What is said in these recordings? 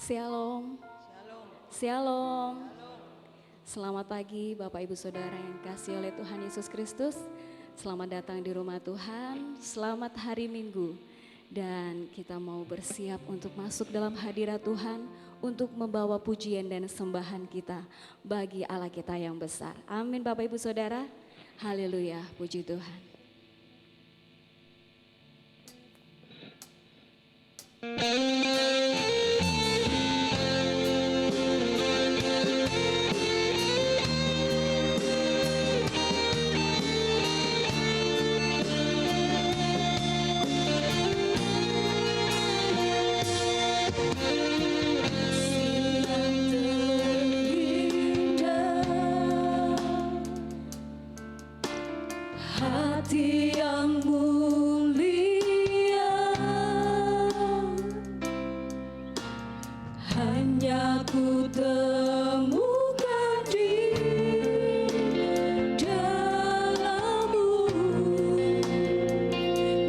Shalom. Shalom. Selamat pagi Bapak Ibu Saudara yang kasih oleh Tuhan Yesus Kristus. Selamat datang di rumah Tuhan. Selamat hari Minggu. Dan kita mau bersiap untuk masuk dalam hadirat Tuhan untuk membawa pujian dan sembahan kita bagi Allah kita yang besar. Amin Bapak Ibu Saudara. Haleluya, puji Tuhan. Hati yang mulia hanya ku temukan di dalam-Mu,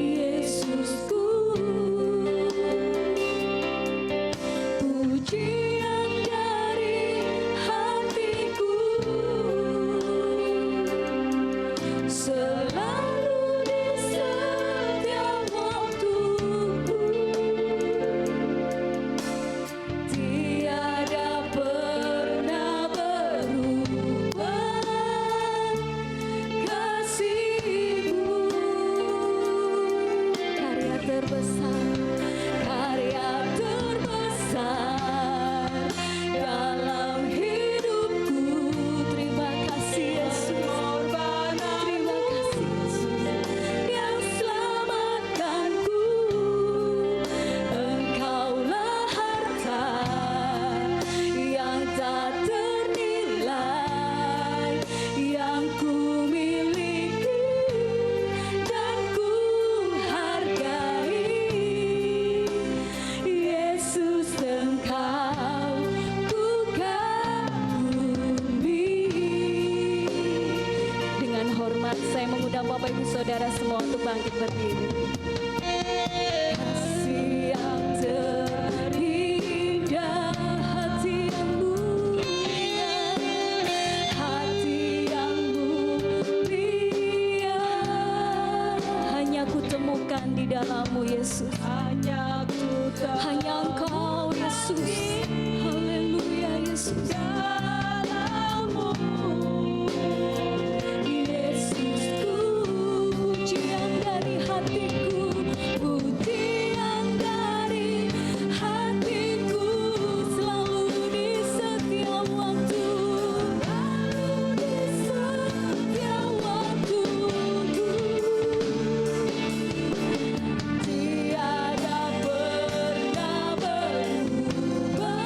Yesusku. Pujian dari hatiku selalu di setiap waktuku, tiada pernah berubah kasih-Mu. Karya terbesar dalam hidupku. Terima kasih Yesus. Terima kasih Yesus yang selamatkanku. Engkaulah harta yang tak ternilai yang ku miliki dan ku hargai. Yesus, Engkau ku kagumi. Dengan hormat saya mengundang Bapak Ibu Saudara semua untuk bangkit berdiri. Kasih yang terindah, hati yang mulia, hati yang mulia, Hanya ku temukan di dalam-Mu Yesus. hanya Engkau Yesus. Haleluya Yesus. dalam-Mu, Yesusku. Pujian dari hatiku, pujian dari hatiku, selalu di setiap waktu, selalu di setiap waktuku. Tiada pernah berubah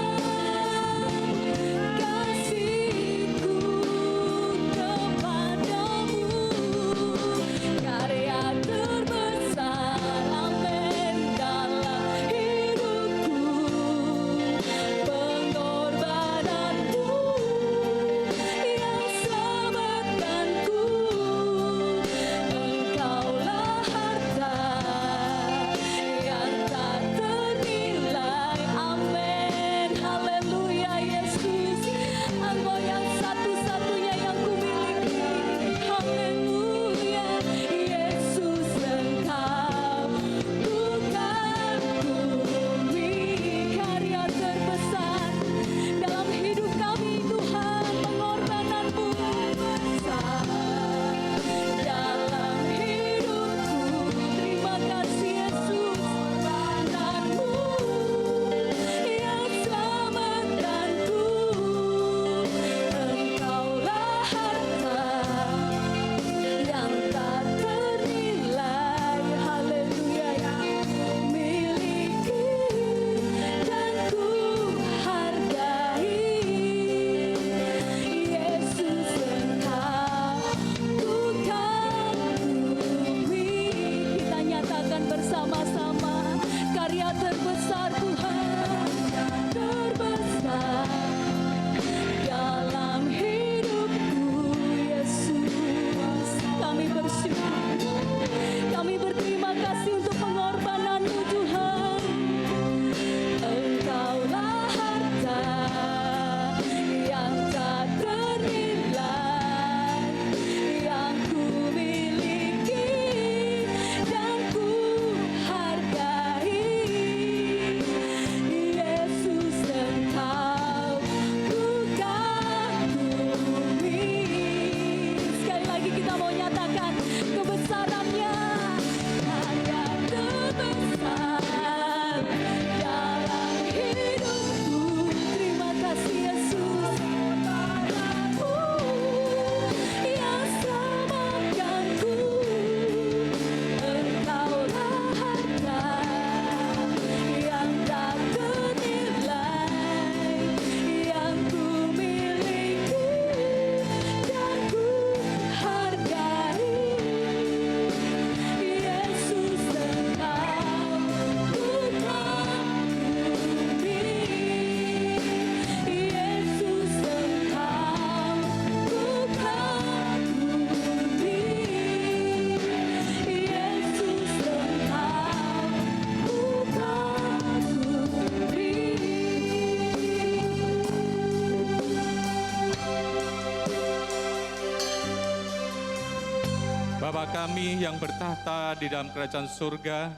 Bapa kami yang bertahta di dalam kerajaan surga,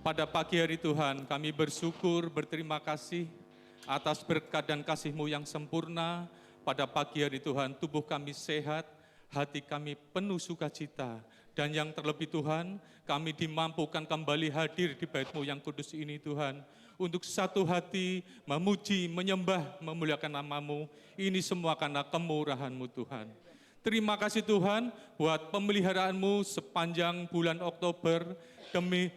pada pagi hari Tuhan kami bersyukur, berterima kasih atas berkat dan kasih-Mu yang sempurna. Pada pagi hari Tuhan, tubuh kami sehat, hati kami penuh sukacita. Dan yang terlebih Tuhan, kami dimampukan kembali hadir di bait-Mu yang kudus ini Tuhan. Untuk satu hati memuji, menyembah, memuliakan nama-Mu. Ini semua karena kemurahan-Mu Tuhan. Terima kasih Tuhan buat pemeliharaan-Mu sepanjang bulan Oktober, demi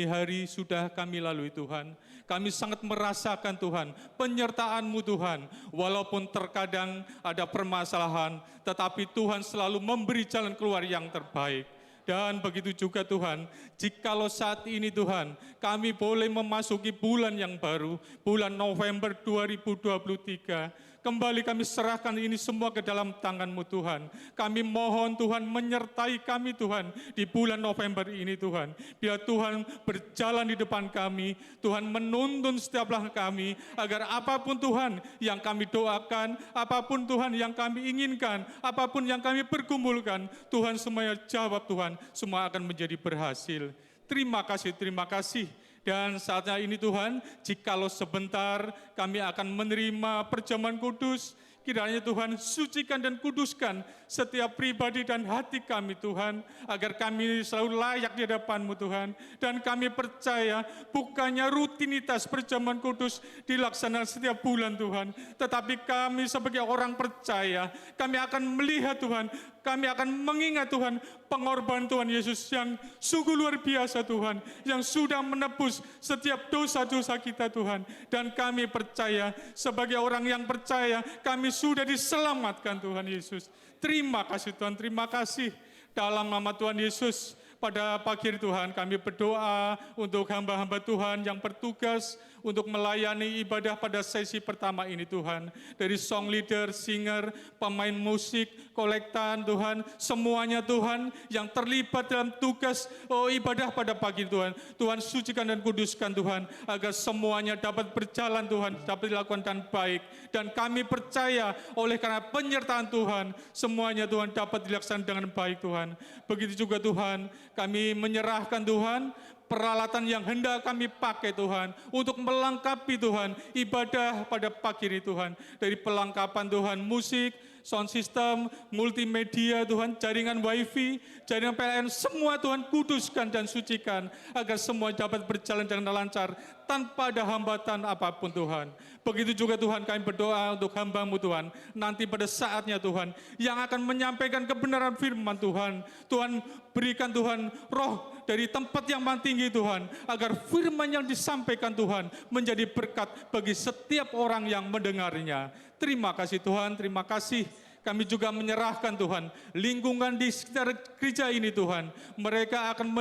hari sudah kami lalui Tuhan. Kami sangat merasakan Tuhan, penyertaan-Mu Tuhan. Walaupun terkadang ada permasalahan, tetapi Tuhan selalu memberi jalan keluar yang terbaik. Dan begitu juga Tuhan, jikalau saat ini Tuhan, kami boleh memasuki bulan yang baru, bulan November 2023, kembali kami serahkan ini semua ke dalam tangan-Mu Tuhan. Kami mohon Tuhan menyertai kami Tuhan di bulan November ini Tuhan. Biar Tuhan berjalan di depan kami, Tuhan menuntun setiap langkah kami, agar apapun Tuhan yang kami doakan, apapun Tuhan yang kami inginkan, apapun yang kami pergumulkan, Tuhan semuanya jawab Tuhan, semua akan menjadi berhasil. Terima kasih, terima kasih. Dan saatnya ini Tuhan, jikalau sebentar kami akan menerima perjamuan kudus, kiranya Tuhan sucikan dan kuduskan setiap pribadi dan hati kami Tuhan, agar kami selalu layak di hadapan-Mu Tuhan. Dan kami percaya bukannya rutinitas perjamuan kudus dilaksanakan setiap bulan Tuhan, tetapi kami sebagai orang percaya, kami akan melihat Tuhan, kami akan mengingat Tuhan pengorbanan Tuhan Yesus yang sungguh luar biasa Tuhan, yang sudah menebus setiap dosa-dosa kita Tuhan. Dan kami percaya, sebagai orang yang percaya, kami sudah diselamatkan Tuhan Yesus. Terima kasih Tuhan, terima kasih. Dalam nama Tuhan Yesus, pada pagi hari Tuhan kami berdoa untuk hamba-hamba Tuhan yang bertugas untuk melayani ibadah pada sesi pertama ini Tuhan. Dari song leader, singer, pemain musik, kolektan Tuhan, semuanya Tuhan yang terlibat dalam tugas ibadah pada pagi Tuhan. Tuhan sucikan dan kuduskan Tuhan, agar semuanya dapat berjalan Tuhan, dapat dilakukan dengan baik. Dan kami percaya oleh karena penyertaan Tuhan, semuanya Tuhan dapat dilaksanakan dengan baik Tuhan. Begitu juga Tuhan, kami menyerahkan Tuhan peralatan yang hendak kami pakai Tuhan untuk melengkapi Tuhan ibadah pada pagi ini Tuhan. Dari pelengkapan Tuhan musik, sound system, multimedia Tuhan, jaringan wifi, jaringan PLN, semua Tuhan kuduskan dan sucikan agar semua dapat berjalan dengan lancar tanpa ada hambatan apapun Tuhan. Begitu juga Tuhan kami berdoa untuk hamba-Mu Tuhan, nanti pada saatnya Tuhan yang akan menyampaikan kebenaran firman Tuhan. Tuhan berikan Tuhan roh dari tempat yang paling tinggi Tuhan, agar firman yang disampaikan Tuhan menjadi berkat bagi setiap orang yang mendengarnya. Terima kasih Tuhan, terima kasih. Kami juga menyerahkan Tuhan, lingkungan di sekitar gereja ini Tuhan. Mereka akan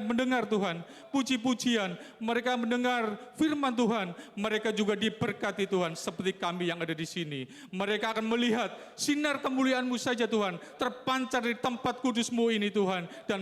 mendengar Tuhan, puji-pujian. Mereka mendengar firman Tuhan. Mereka juga diberkati Tuhan, seperti kami yang ada di sini. Mereka akan melihat sinar kemuliaan-Mu saja Tuhan, terpancar di tempat kudus-Mu ini Tuhan. Dan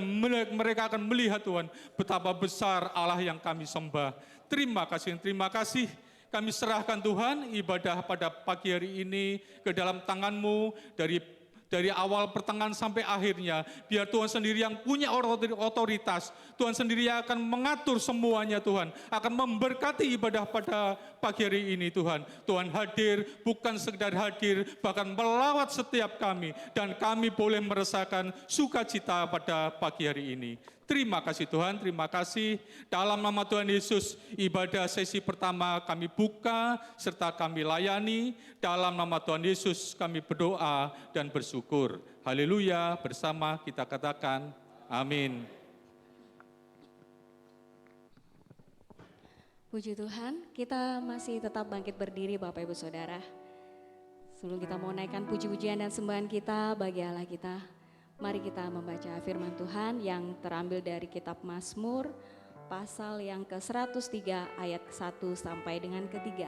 mereka akan melihat Tuhan, betapa besar Allah yang kami sembah. Terima kasih, terima kasih. Kami serahkan Tuhan ibadah pada pagi hari ini ke dalam tangan-Mu, dari awal pertengahan sampai akhirnya. Biar Tuhan sendiri yang punya otoritas, Tuhan sendiri yang akan mengatur semuanya Tuhan, akan memberkati ibadah pada pagi hari ini Tuhan. Tuhan hadir, bukan sekedar hadir, bahkan melawat setiap kami, dan kami boleh merasakan sukacita pada pagi hari ini. Terima kasih Tuhan, terima kasih. Dalam nama Tuhan Yesus, ibadah sesi pertama kami buka serta kami layani. Dalam nama Tuhan Yesus kami berdoa dan bersyukur. Haleluya, bersama kita katakan amin. Puji Tuhan, kita masih tetap bangkit berdiri Bapak Ibu Saudara. Sebelum kita mau naikkan puji-pujian dan sembahan kita bagi Allah kita, mari kita membaca firman Tuhan yang terambil dari kitab Mazmur, pasal yang ke-103 ayat 1 sampai dengan ke-3.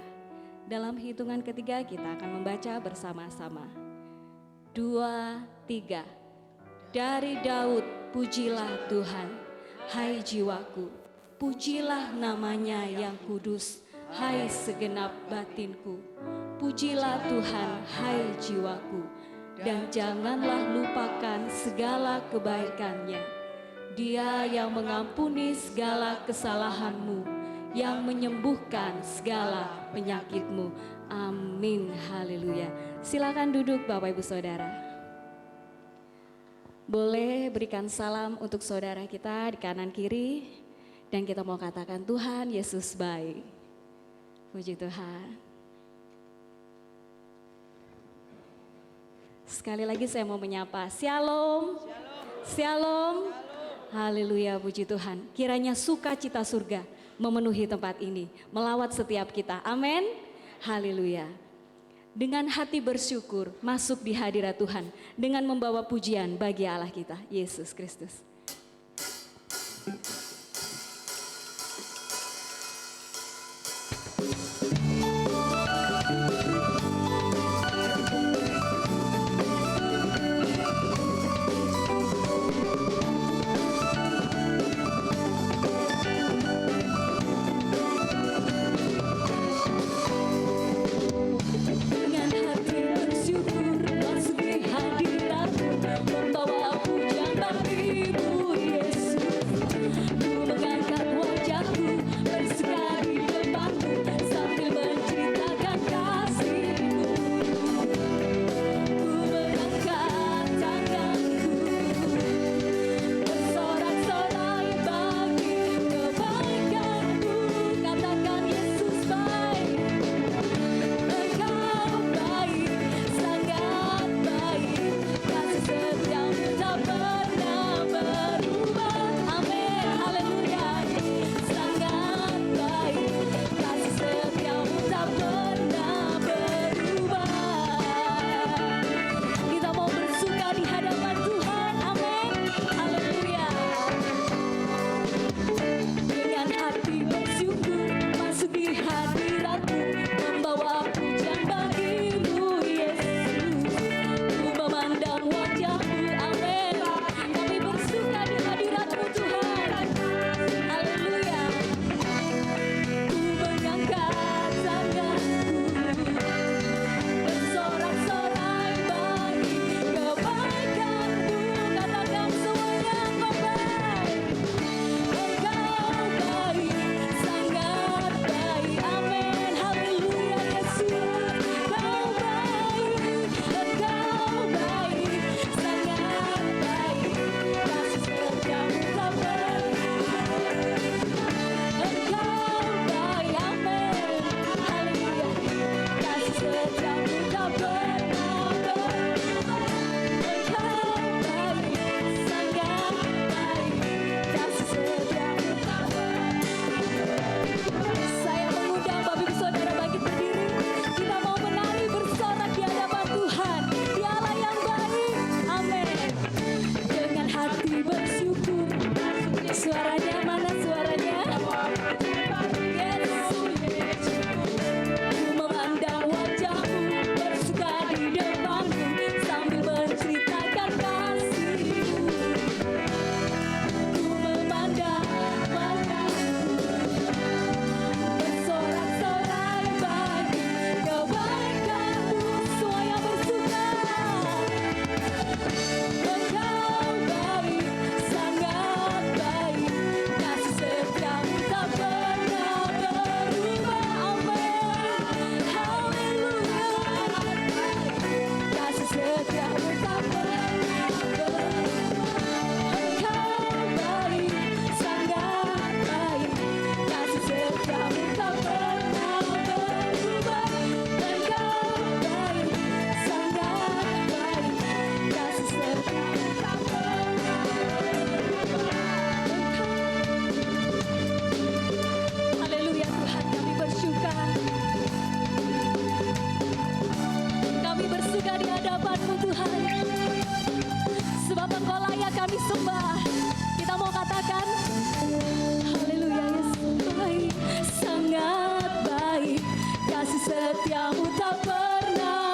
Dalam hitungan ketiga kita akan membaca bersama-sama. 2, 3. Dari Daud, pujilah Tuhan, hai jiwaku, pujilah namanya yang kudus, hai segenap batinku. Pujilah Tuhan, hai jiwaku, dan janganlah lupakan segala kebaikannya. Dia yang mengampuni segala kesalahanmu, yang menyembuhkan segala penyakitmu. Amin, haleluya. Silakan duduk Bapak Ibu Saudara. Boleh berikan salam untuk saudara kita di kanan kiri, dan kita mau katakan Tuhan Yesus baik. Puji Tuhan. Sekali lagi saya mau menyapa, Shalom, Shalom, haleluya, puji Tuhan. Kiranya sukacita surga memenuhi tempat ini, melawat setiap kita, amin, haleluya. Dengan hati bersyukur masuk di hadirat Tuhan, dengan membawa pujian bagi Allah kita, Yesus Kristus. Setiamu tak pernah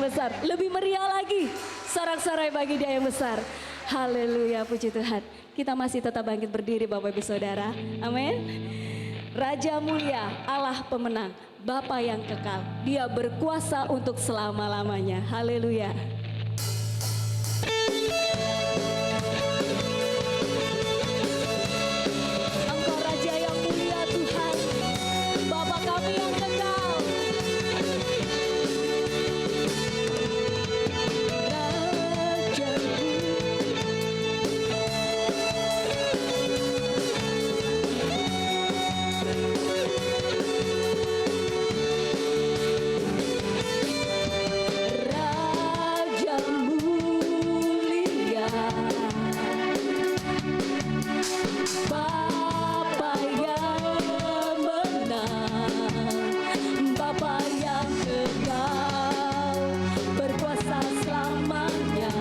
besar. Lebih meriah lagi. Sorak-sorai bagi Dia yang besar. Haleluya, puji Tuhan. Kita masih tetap bangkit berdiri Bapak Ibu Saudara. Amin. Raja mulia, Allah pemenang, Bapa yang kekal. Dia berkuasa untuk selama-lamanya. Haleluya. Engkau Raja yang mulia Tuhan, Bapa kami yang kekal. Raja mulia, Bapa yang menang, Bapa yang kekal, berkuasa selamanya.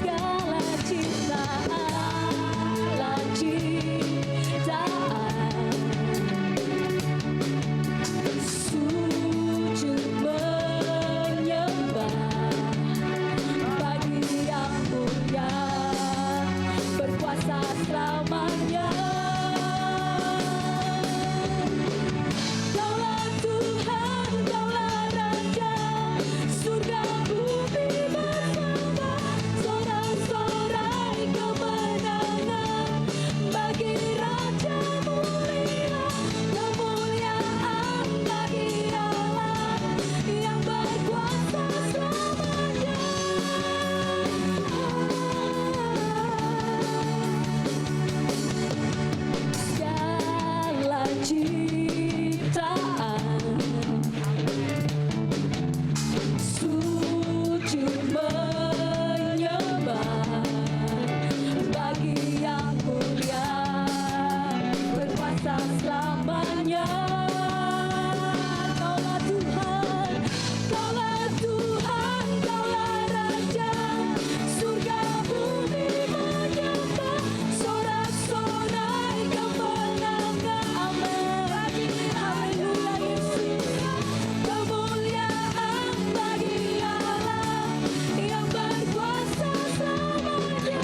Segala ciptaan, sujud menyembah bagi yang mulia, berkuasa selamanya. Kaulah Tuhan, Kaulah Raja, surga bumi bersama, sorak-sorai kemenangan bagi Raja mulia, kemuliaan bagi Allah yang berkuasa selamanya. Segala ciptaan, sujud menyembah bagi yang mulia, berkuasa selamanya. Kaulah Tuhan, Kaulah Tuhan, Kaulah Raja, surga bumi menyembah, sorak-sorai kemenangan. Amin. Haleluya Yesus, kemuliaan bagi Allah yang berkuasa selamanya.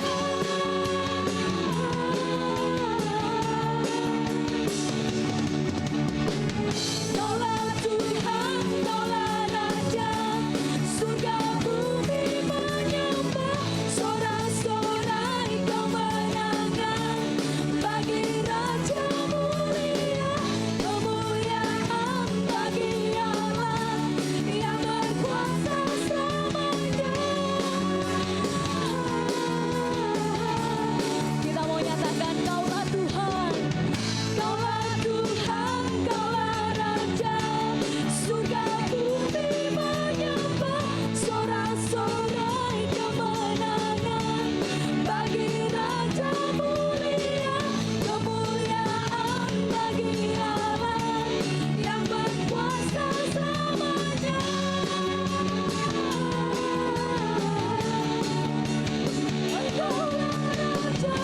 Kaulah Tuhan, Kaulah Raja, surga bumi menyembah, sorak-sorai kemenangan bagi Raja mulia, kemuliaan bagi Allah yang berkuasa selamanya. Kita mau nyatakan Kaulah Tuhan, Kaulah Tuhan, Kaulah Raja, surga bumi menyembah, sorak-sorai kemenangan bagi Raja mulia, kemuliaan bagi Allah yang berkuasa selamanya. Engkaulah Raja.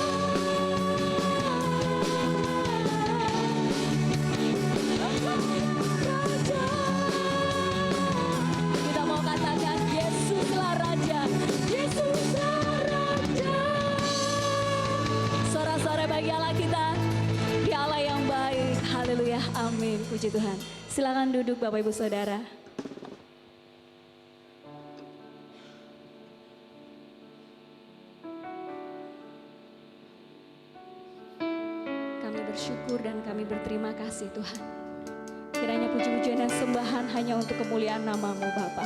Kita mau katakan Yesuslah Raja, Yesuslah Raja. Sorak-sorai bagi Allah kita, Dia Allah yang baik. Haleluya, amin, puji Tuhan. Silakan duduk Bapak Ibu Saudara. Kami bersyukur dan kami berterima kasih Tuhan. Kiranya puji-pujian dan sembahan hanya untuk kemuliaan nama-Mu Bapa.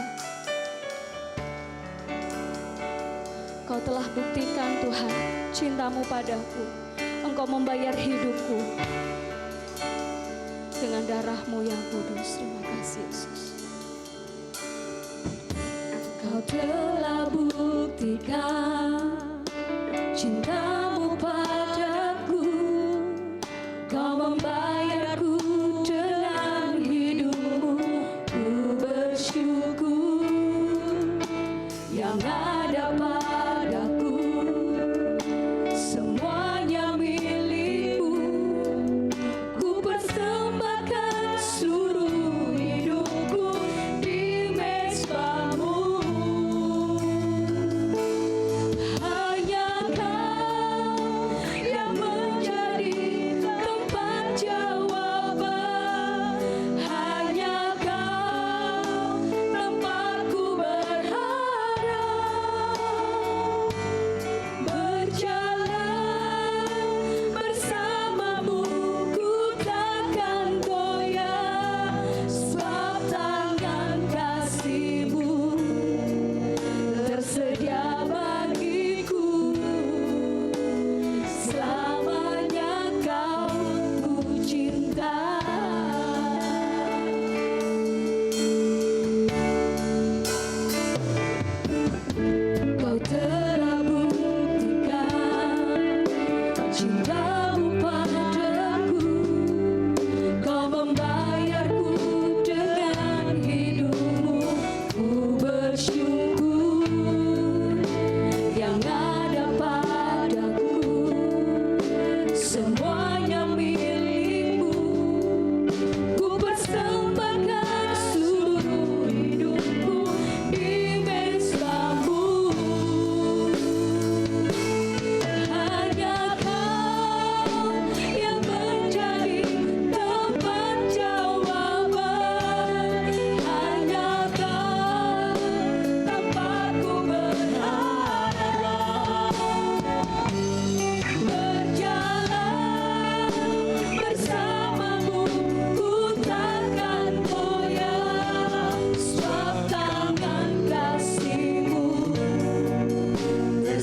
Kau telah buktikan Tuhan cinta-Mu padaku. Engkau membayar hidupku dengan darah-Mu yang kudus. Terima kasih Yesus. Kau telah buktikan cinta-Mu padaku. Kau membayarku dengan hidupmu. Ku bersyukur yang ada padaku, semuanya milikmu. Ku persembahkan seluruh hidupku di mezbah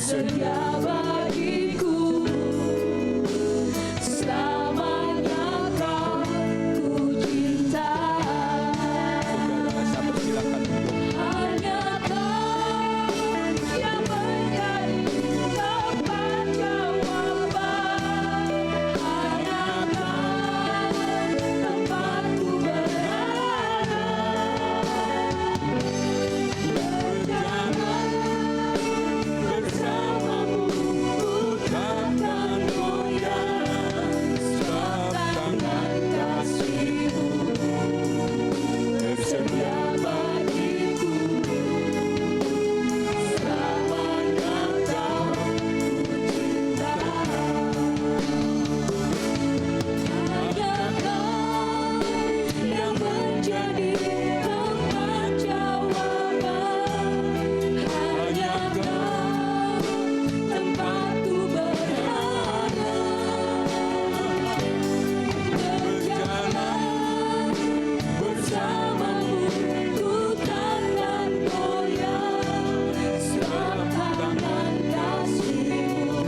bersedia bagiku. Selamanya kau ku cinta. Saudara, saya persilakan duduk. Hanya kau yang menjadi tempat jawaban. Hanya kau tempatku berada. Berjalan bersamamu, ku takkan goyah. Sebab tangan kasih-Mu tersedia bagiku. Selamanya kau ku cinta. Hanya kau yang menjadi tempat jawaban. Hanya kau tempatku berada. Berjalan bersamamu, ku takkan goyah. Sebab tangan kasih-Mu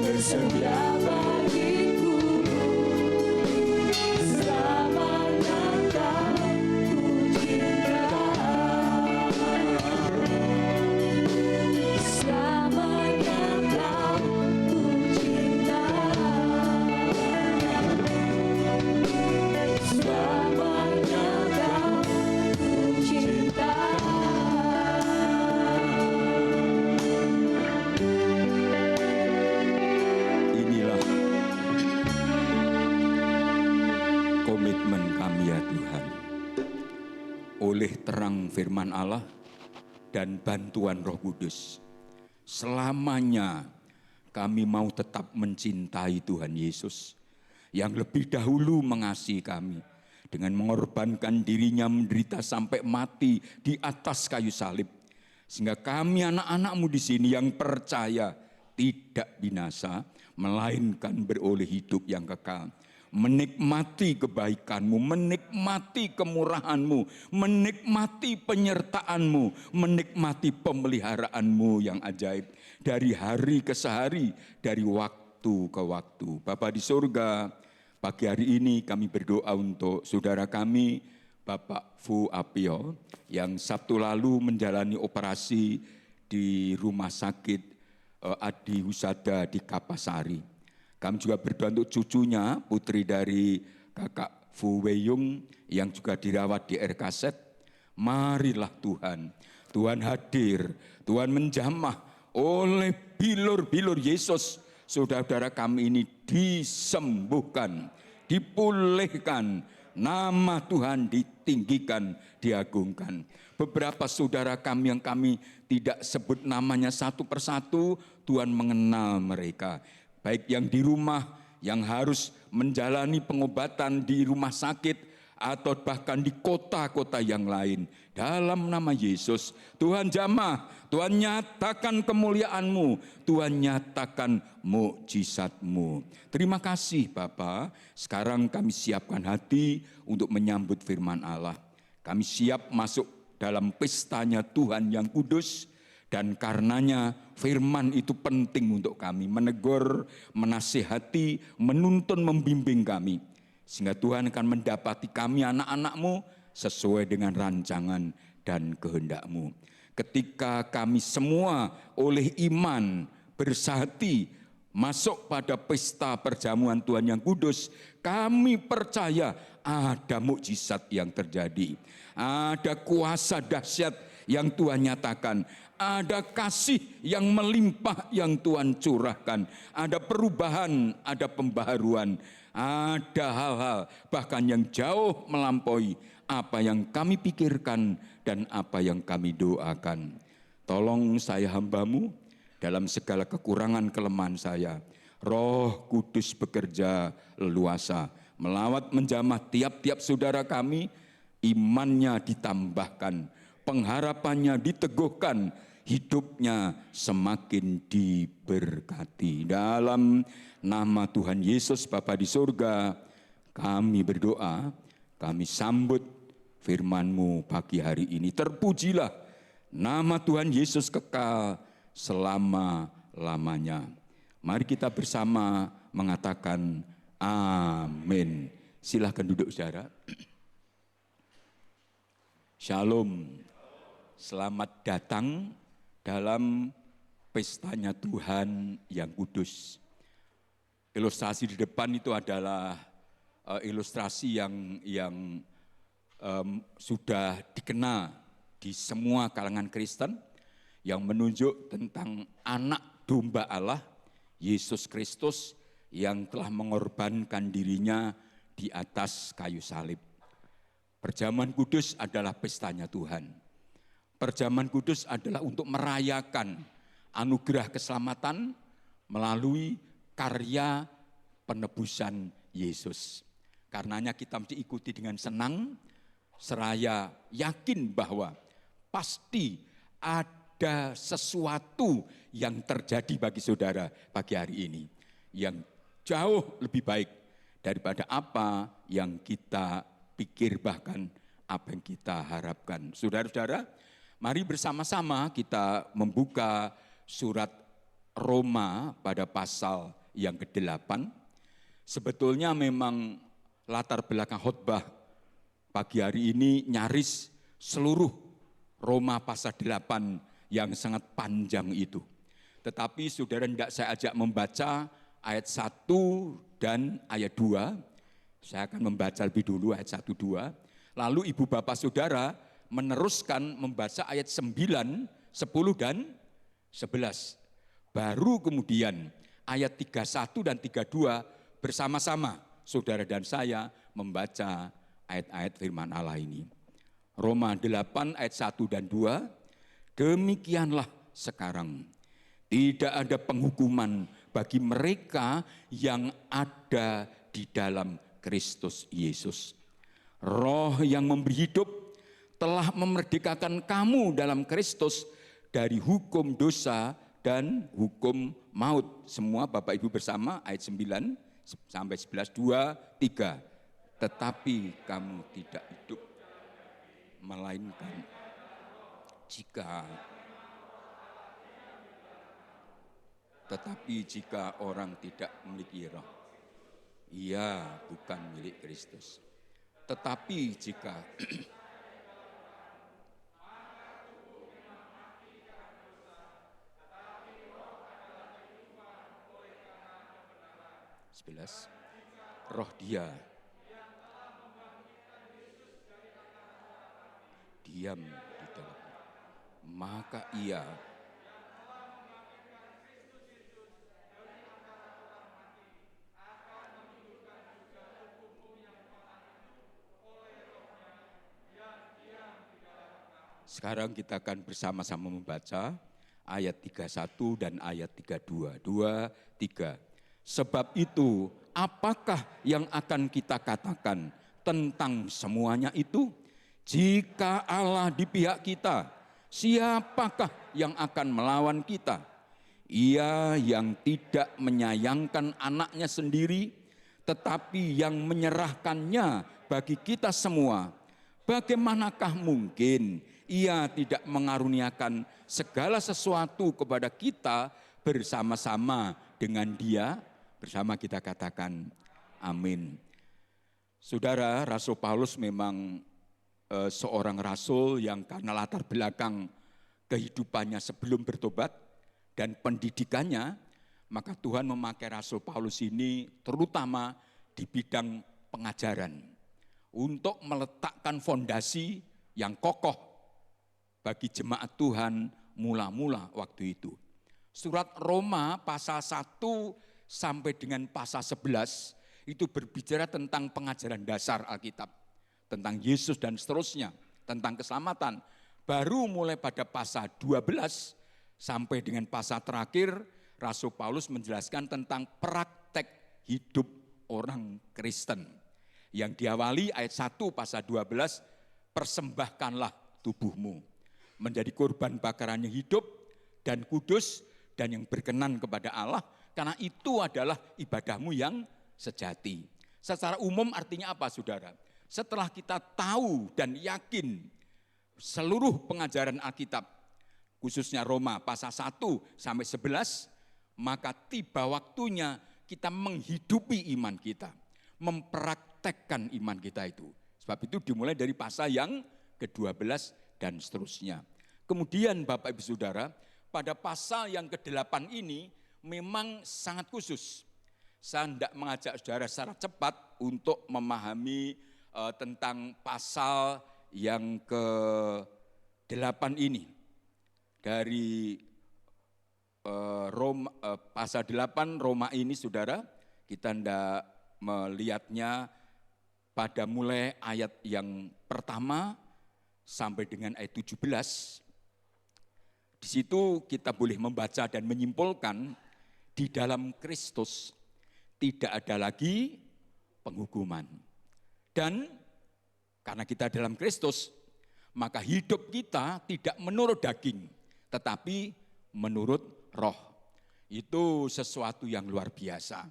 tersedia bagiku. Selamanya kau ku cinta. Selamanya kau ku cinta. Selamanya kau ku cinta. Inilah komitmen kami ya Tuhan. Oleh terang firman Allah dan bantuan Roh Kudus, selamanya kami mau tetap mencintai Tuhan Yesus yang lebih dahulu mengasihi kami dengan mengorbankan dirinya menderita sampai mati di atas kayu salib. Sehingga kami anak-anak-Mu di sini yang percaya tidak binasa, melainkan beroleh hidup yang kekal. Menikmati kebaikan-Mu, menikmati kemurahan-Mu, menikmati penyertaan-Mu, menikmati pemeliharaan-Mu yang ajaib. Dari hari ke hari, dari waktu ke waktu. Bapa di surga, pagi hari ini kami berdoa untuk saudara kami, Bapak Fu Apio, yang Sabtu lalu menjalani operasi di rumah sakit Adi Husada di Kapasari. Kami juga berdoa untuk cucunya, putri dari kakak Fu Weyung yang juga dirawat di RKZ. Marilah Tuhan, Tuhan hadir, Tuhan menjamah oleh bilur-bilur Yesus. Saudara-saudara kami ini disembuhkan, dipulihkan, nama Tuhan ditinggikan, diagungkan. Beberapa saudara kami yang kami tidak sebut namanya satu persatu, Tuhan mengenal mereka. Baik yang di rumah, yang harus menjalani pengobatan di rumah sakit, atau bahkan di kota-kota yang lain. Dalam nama Yesus, Tuhan jamah, Tuhan nyatakan kemuliaan-Mu, Tuhan nyatakan mukjizat-Mu. Terima kasih Bapa. Sekarang kami siapkan hati untuk menyambut firman Allah. Kami siap masuk dalam pestanya Tuhan yang kudus, dan karenanya firman itu penting untuk kami, menegur, menasihati, menuntun, membimbing kami. Sehingga Tuhan akan mendapati kami anak-anak-Mu sesuai dengan rancangan dan kehendak-Mu. Ketika kami semua oleh iman bersehati masuk pada pesta perjamuan Tuhan yang kudus, kami percaya ada mukjizat yang terjadi. Ada kuasa dahsyat yang Tuhan nyatakan. Ada kasih yang melimpah yang Tuhan curahkan. Ada perubahan, ada pembaharuan. Ada hal-hal bahkan yang jauh melampaui apa yang kami pikirkan dan apa yang kami doakan. Tolong saya hamba-Mu dalam segala kekurangan kelemahan saya. Roh Kudus bekerja leluasa, melawat menjamah tiap-tiap saudara kami, imannya ditambahkan, pengharapannya diteguhkan, hidupnya semakin diberkati. Dalam nama Tuhan Yesus Bapa di surga, kami berdoa, kami sambut firman-Mu pagi hari ini. Terpujilah nama Tuhan Yesus kekal selama-lamanya. Mari kita bersama mengatakan amin. Silahkan duduk saudara. Shalom. Selamat datang dalam pestanya Tuhan yang kudus. Ilustrasi di depan itu adalah ilustrasi yang sudah dikenal di semua kalangan Kristen, yang menunjuk tentang anak domba Allah, Yesus Kristus, yang telah mengorbankan dirinya di atas kayu salib. Perjamuan kudus adalah pestanya Tuhan. Perjamuan kudus adalah untuk merayakan anugerah keselamatan melalui karya penebusan Yesus. Karenanya kita mesti ikuti dengan senang, seraya yakin bahwa pasti ada sesuatu yang terjadi bagi saudara pagi hari ini yang jauh lebih baik daripada apa yang kita pikir, bahkan apa yang kita harapkan. Saudara-saudara, mari bersama-sama kita membuka surat Roma pada pasal yang ke-8. Sebetulnya memang latar belakang khotbah pagi hari ini nyaris seluruh Roma pasal 8 yang sangat panjang itu. Tetapi saudara tidak saya ajak membaca ayat 1 dan ayat 2. Saya akan membaca lebih dulu ayat 1, 2. Lalu ibu bapak saudara meneruskan membaca ayat 9, 10 dan 11. Baru kemudian ayat 31 dan 32 bersama-sama saudara dan saya membaca ayat-ayat firman Allah ini. Roma 8 ayat 1 dan 2, demikianlah sekarang tidak ada penghukuman bagi mereka yang ada di dalam Kristus Yesus. Roh yang memberi hidup telah memerdekakan kamu dalam Kristus dari hukum dosa dan hukum maut. Semua Bapak Ibu bersama ayat 9 sampai 11, 2, 3. Tetapi kamu tidak hidup, melainkan jika orang tidak memiliki roh, ia bukan milik Kristus. Tetapi jika roh dia diam di dalamnya, maka ia Sekarang kita akan bersama-sama membaca ayat 31 dan ayat 32. 2, 3. Sebab itu, apakah yang akan kita katakan tentang semuanya itu? Jika Allah di pihak kita, siapakah yang akan melawan kita? Ia yang tidak menyayangkan anaknya sendiri, tetapi yang menyerahkannya bagi kita semua. Bagaimanakah mungkin ia tidak mengaruniakan segala sesuatu kepada kita bersama-sama dengan dia? Bersama kita katakan amin. Saudara, Rasul Paulus memang seorang rasul yang karena latar belakang kehidupannya sebelum bertobat dan pendidikannya, maka Tuhan memakai Rasul Paulus ini terutama di bidang pengajaran untuk meletakkan fondasi yang kokoh bagi jemaat Tuhan mula-mula waktu itu. Surat Roma pasal 1 sampai dengan pasal 11 itu berbicara tentang pengajaran dasar Alkitab, tentang Yesus dan seterusnya, tentang keselamatan. Baru mulai pada pasal 12 sampai dengan pasal terakhir, Rasul Paulus menjelaskan tentang praktek hidup orang Kristen. Yang diawali ayat 1 pasal 12, persembahkanlah tubuhmu menjadi korban bakaran yang hidup dan kudus dan yang berkenan kepada Allah, karena itu adalah ibadahmu yang sejati. Secara umum artinya apa, saudara? Setelah kita tahu dan yakin seluruh pengajaran Alkitab khususnya Roma pasal 1 sampai 11, maka tiba waktunya kita menghidupi iman kita, mempraktekkan iman kita itu. Sebab itu dimulai dari pasal yang ke-12 dan seterusnya. Kemudian Bapak Ibu Saudara, pada pasal yang ke-8 ini memang sangat khusus. Saya tidak mengajak saudara secara cepat untuk memahami tentang pasal yang ke-8 ini. Dari pasal 8 Roma ini saudara, kita tidak melihatnya pada mulai ayat yang pertama sampai dengan ayat 17. Di situ kita boleh membaca dan menyimpulkan di dalam Kristus tidak ada lagi penghukuman. Dan karena kita dalam Kristus, maka hidup kita tidak menurut daging, tetapi menurut roh. Itu sesuatu yang luar biasa.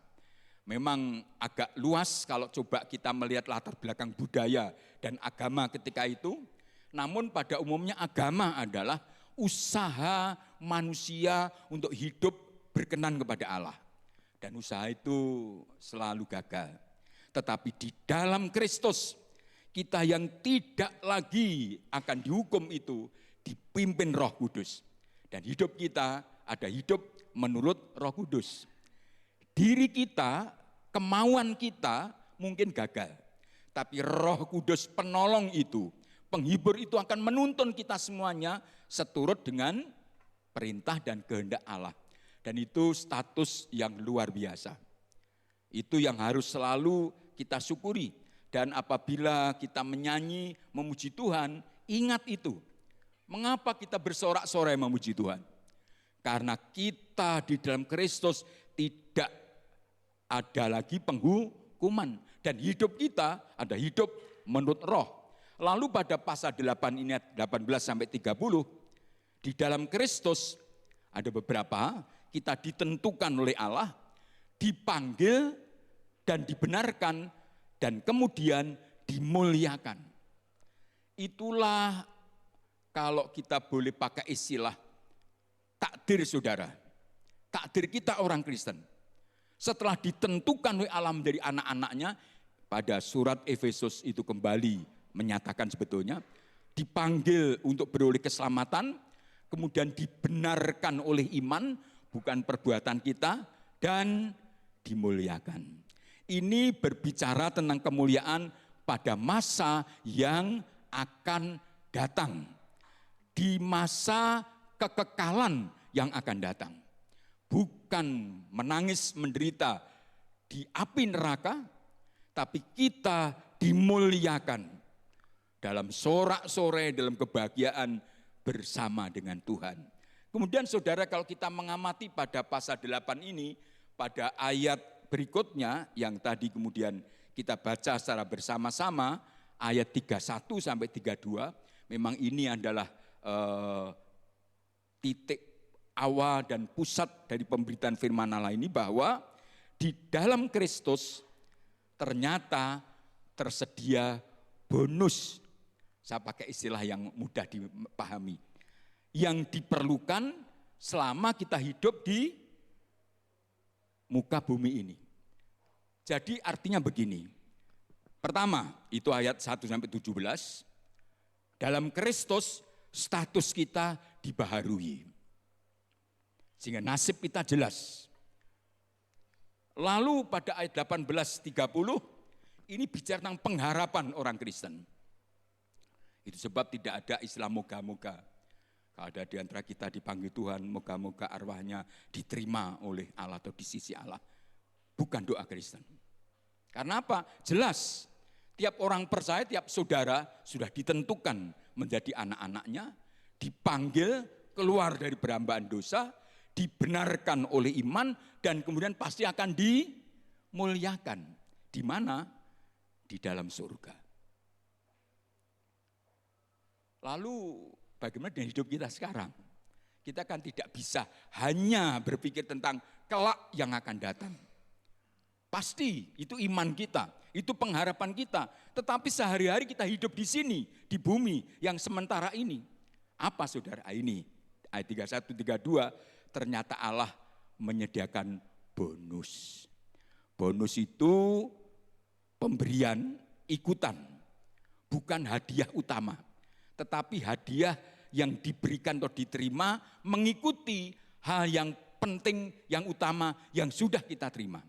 Memang agak luas kalau coba kita melihat latar belakang budaya dan agama ketika itu. Namun pada umumnya agama adalah usaha manusia untuk hidup berkenan kepada Allah. Dan usaha itu selalu gagal. Tetapi di dalam Kristus, kita yang tidak lagi akan dihukum itu dipimpin Roh Kudus. Dan hidup kita ada hidup menurut Roh Kudus. Diri kita, kemauan kita mungkin gagal. Tapi Roh Kudus penolong itu, penghibur itu akan menuntun kita semuanya seturut dengan perintah dan kehendak Allah. Dan itu status yang luar biasa. Itu yang harus selalu kita syukuri. Dan apabila kita menyanyi, memuji Tuhan, ingat itu. Mengapa kita bersorak-sorai memuji Tuhan? Karena kita di dalam Kristus tidak ada lagi penghukuman. Dan hidup kita ada hidup menurut roh. Lalu pada pasal 8 ini 18 sampai 30, di dalam Kristus ada beberapa kita ditentukan oleh Allah, dipanggil dan dibenarkan dan kemudian dimuliakan. Itulah kalau kita boleh pakai istilah takdir saudara. Takdir kita orang Kristen. Setelah ditentukan oleh Allah menjadi anak-anaknya, pada surat Efesus itu kembali menyatakan sebetulnya, dipanggil untuk beroleh keselamatan, kemudian dibenarkan oleh iman, bukan perbuatan kita, dan dimuliakan. Ini berbicara tentang kemuliaan pada masa yang akan datang. Di masa kekekalan yang akan datang. Bukan menangis menderita di api neraka, tapi kita dimuliakan dalam sorak-sorai, dalam kebahagiaan bersama dengan Tuhan. Kemudian saudara, kalau kita mengamati pada pasal 8 ini, pada ayat berikutnya yang tadi kemudian kita baca secara bersama-sama, ayat 31 sampai 32, memang ini adalah titik awal dan pusat dari pemberitaan firman Allah ini, bahwa di dalam Kristus ternyata tersedia bonus. Saya pakai istilah yang mudah dipahami. Yang diperlukan selama kita hidup di muka bumi ini. Jadi artinya begini. Pertama, itu ayat 1 sampai 17. Dalam Kristus status kita dibaharui. Sehingga nasib kita jelas. Lalu pada ayat 18:30 ini bicara tentang pengharapan orang Kristen. Itu sebab tidak ada istilah moga-moga. Kalau ada di antara kita dipanggil Tuhan, moga-moga arwahnya diterima oleh Allah atau di sisi Allah. Bukan doa Kristen. Karena apa? Jelas, tiap orang percaya, tiap saudara sudah ditentukan menjadi anak-anaknya, dipanggil keluar dari perhambaan dosa, dibenarkan oleh iman, dan kemudian pasti akan dimuliakan. Di mana? Di dalam surga. Lalu bagaimana dengan hidup kita sekarang? Kita kan tidak bisa hanya berpikir tentang kelak yang akan datang. Pasti itu iman kita, itu pengharapan kita. Tetapi sehari-hari kita hidup di sini, di bumi yang sementara ini. Apa saudara? Ini ayat 31, 32, ternyata Allah menyediakan bonus. Bonus itu pemberian ikutan, bukan hadiah utama. Tetapi hadiah yang diberikan atau diterima mengikuti hal yang penting, yang utama, yang sudah kita terima.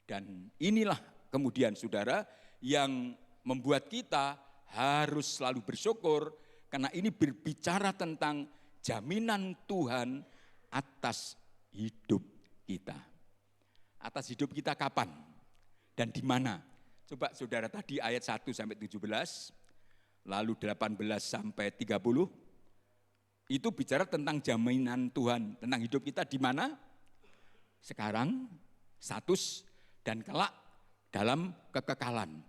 Dan inilah kemudian saudara yang membuat kita harus selalu bersyukur, karena ini berbicara tentang jaminan Tuhan atas hidup kita. Atas hidup kita kapan dan di mana? Coba saudara tadi ayat 1 sampai 17, lalu 18 sampai 30, itu bicara tentang jaminan Tuhan, tentang hidup kita di mana? Sekarang, status, dan kelak dalam kekekalan.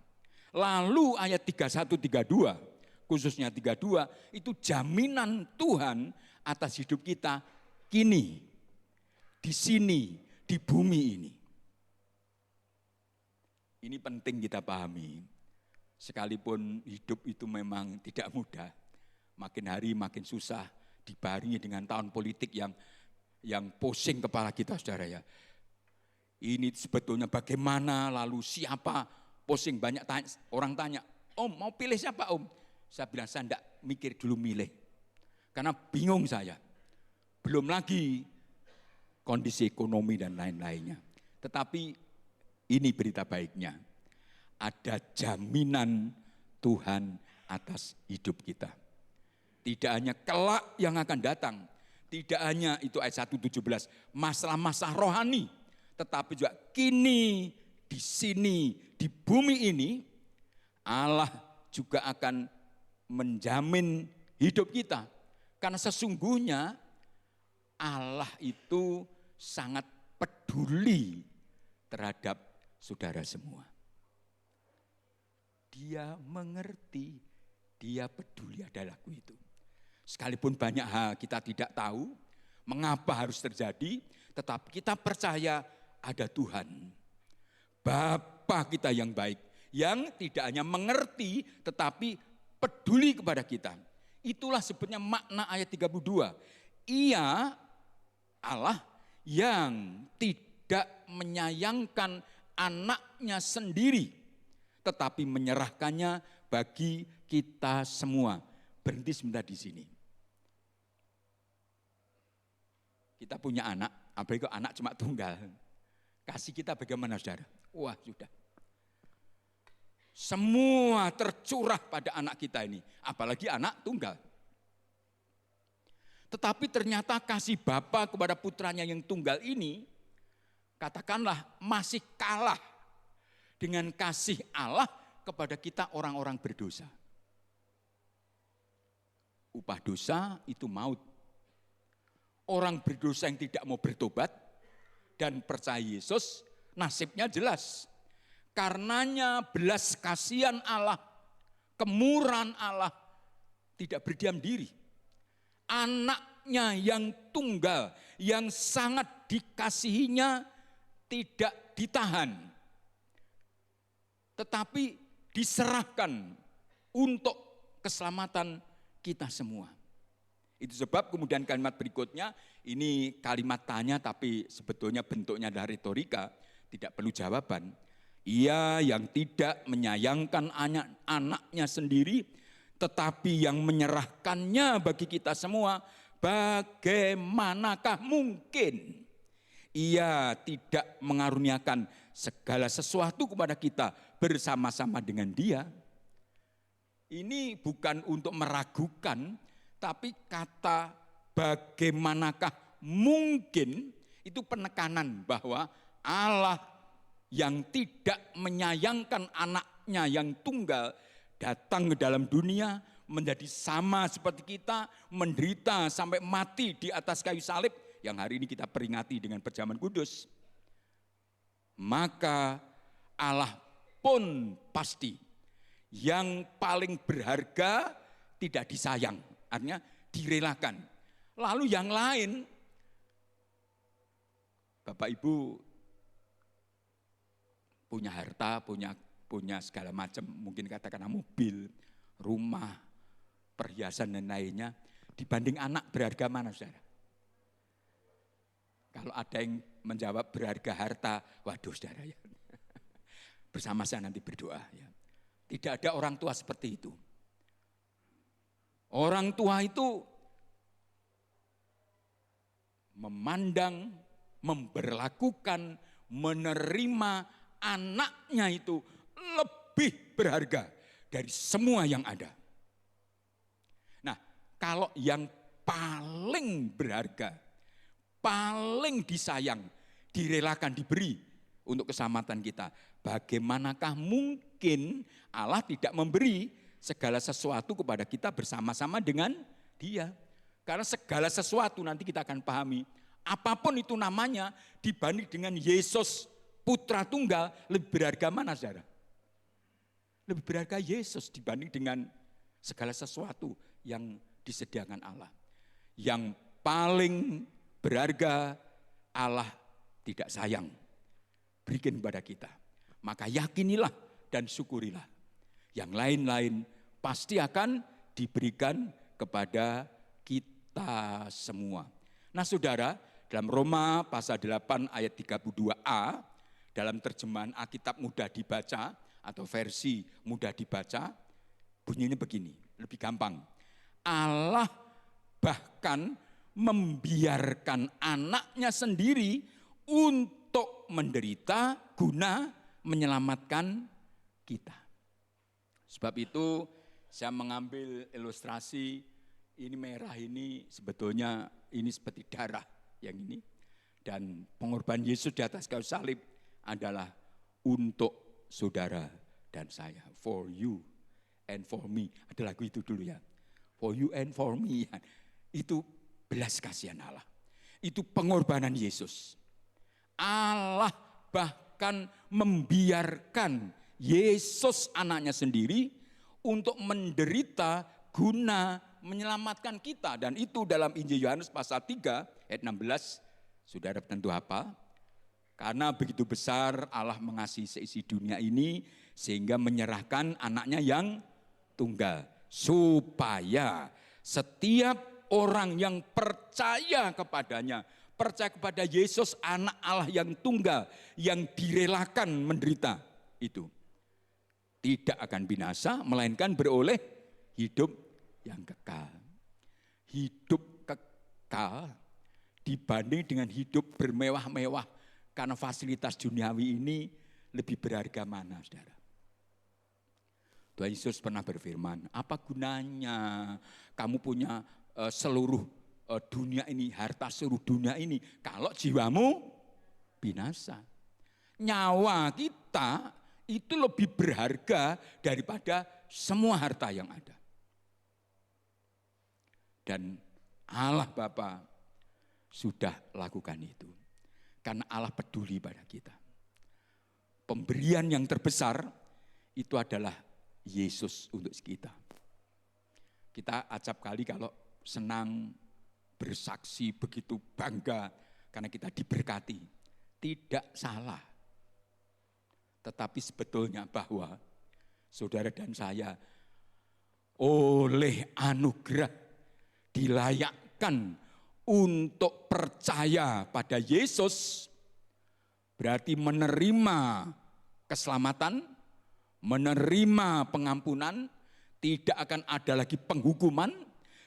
Lalu ayat 31, 32, khususnya 32, itu jaminan Tuhan atas hidup kita kini, di sini, di bumi ini. Ini penting kita pahami, sekalipun hidup itu memang tidak mudah, makin hari makin susah, dibarengi dengan tahun politik yang pusing kepala kita saudara ya. Ini sebetulnya bagaimana, lalu siapa, pusing banyak orang tanya, Om mau pilih siapa Om? Saya bilang saya enggak mikir dulu milih, karena bingung saya. Belum lagi kondisi ekonomi dan lain-lainnya. Tetapi ini berita baiknya, ada jaminan Tuhan atas hidup kita. Tidak hanya kelak yang akan datang, tidak hanya itu ayat 1:17, masalah-masalah rohani, tetapi juga kini, di sini, di bumi ini, Allah juga akan menjamin hidup kita. Karena sesungguhnya Allah itu sangat peduli terhadap saudara semua. Dia mengerti, dia peduli, ada lagu itu. Sekalipun banyak hal kita tidak tahu mengapa harus terjadi, tetapi kita percaya ada Tuhan. Bapa kita yang baik, yang tidak hanya mengerti tetapi peduli kepada kita. Itulah sebetulnya makna ayat 32. Ia Allah yang tidak menyayangkan anaknya sendiri, tetapi menyerahkannya bagi kita semua. Berhenti sebentar di sini. Kita punya anak, apalagi kalau anak cuma tunggal. Kasih kita bagaimana saudara? Wah sudah. Semua tercurah pada anak kita ini, apalagi anak tunggal. Tetapi ternyata kasih Bapa kepada putranya yang tunggal ini, katakanlah masih kalah dengan kasih Allah kepada kita orang-orang berdosa. Upah dosa itu maut. Orang berdosa yang tidak mau bertobat dan percaya Yesus, nasibnya jelas. Karenanya belas kasihan Allah, kemurahan Allah tidak berdiam diri. Anaknya yang tunggal, yang sangat dikasihinya tidak ditahan, tetapi diserahkan untuk keselamatan kita semua. Itu sebab kemudian kalimat berikutnya, ini kalimat tanya tapi sebetulnya bentuknya adalah retorika, tidak perlu jawaban. Ia yang tidak menyayangkan anaknya sendiri, tetapi yang menyerahkannya bagi kita semua, bagaimanakah mungkin ia tidak mengaruniakan segala sesuatu kepada kita bersama-sama dengan Dia? Ini bukan untuk meragukan, tapi kata bagaimanakah mungkin itu penekanan bahwa Allah yang tidak menyayangkan anaknya yang tunggal datang ke dalam dunia menjadi sama seperti kita, menderita sampai mati di atas kayu salib yang hari ini kita peringati dengan perjamuan kudus. Maka Allah pun pasti yang paling berharga tidak disayang, artinya direlakan. Lalu yang lain, Bapak Ibu punya harta, punya segala macam, mungkin katakan mobil, rumah, perhiasan dan lainnya. Dibanding anak berharga mana saudara? Kalau ada yang menjawab berharga harta, waduh saudara ya. Bersama saya nanti berdoa ya. Tidak ada orang tua seperti itu. Orang tua itu memandang, memberlakukan, menerima anaknya itu lebih berharga dari semua yang ada. Nah, kalau yang paling berharga, paling disayang, direlakan diberi untuk keselamatan kita, bagaimanakah mungkin Allah tidak memberi segala sesuatu kepada kita bersama-sama dengan Dia? Karena segala sesuatu nanti kita akan pahami, apapun itu namanya dibanding dengan Yesus Putra Tunggal, lebih berharga mana saudara? Lebih berharga Yesus dibanding dengan segala sesuatu yang disediakan Allah. Yang paling berharga Allah tidak sayang berikan kepada kita. Maka yakinilah dan syukurilah. Yang lain-lain pasti akan diberikan kepada kita semua. Nah saudara, dalam Roma pasal 8 ayat 32a, dalam terjemahan Alkitab mudah dibaca atau versi mudah dibaca, bunyinya begini, lebih gampang. Allah bahkan membiarkan anaknya sendiri untuk menderita guna menyelamatkan kita. Sebab itu saya mengambil ilustrasi, ini merah ini sebetulnya ini seperti darah yang ini. Dan pengorbanan Yesus di atas kayu salib adalah untuk saudara dan saya. For you and for me. Ada lagu itu dulu ya. For you and for me. Itu belas kasihan Allah. Itu pengorbanan Yesus. Allah bahkan membiarkan Yesus anaknya sendiri untuk menderita guna menyelamatkan kita. Dan itu dalam Injil Yohanes pasal 3 ayat 16. Saudara tentu hafal. Karena begitu besar Allah mengasihi seisi dunia ini sehingga menyerahkan anaknya yang tunggal. Supaya setiap orang yang percaya kepadanya, percaya kepada Yesus anak Allah yang tunggal, yang direlakan menderita itu, tidak akan binasa, melainkan beroleh hidup yang kekal. Hidup kekal dibanding dengan hidup bermewah-mewah karena fasilitas duniawi ini lebih berharga mana, saudara? Tuhan Yesus pernah berfirman, apa gunanya kamu punya seluruh dunia ini, harta seluruh dunia ini, kalau jiwamu binasa. Nyawa kita itu lebih berharga daripada semua harta yang ada. Dan Allah Bapa sudah lakukan itu. Karena Allah peduli pada kita. Pemberian yang terbesar itu adalah Yesus untuk kita. Kita acap kali kalau senang bersaksi begitu bangga karena kita diberkati. Tidak salah. Tetapi sebetulnya bahwa saudara dan saya oleh anugerah dilayakkan untuk percaya pada Yesus, berarti menerima keselamatan, menerima pengampunan, tidak akan ada lagi penghukuman,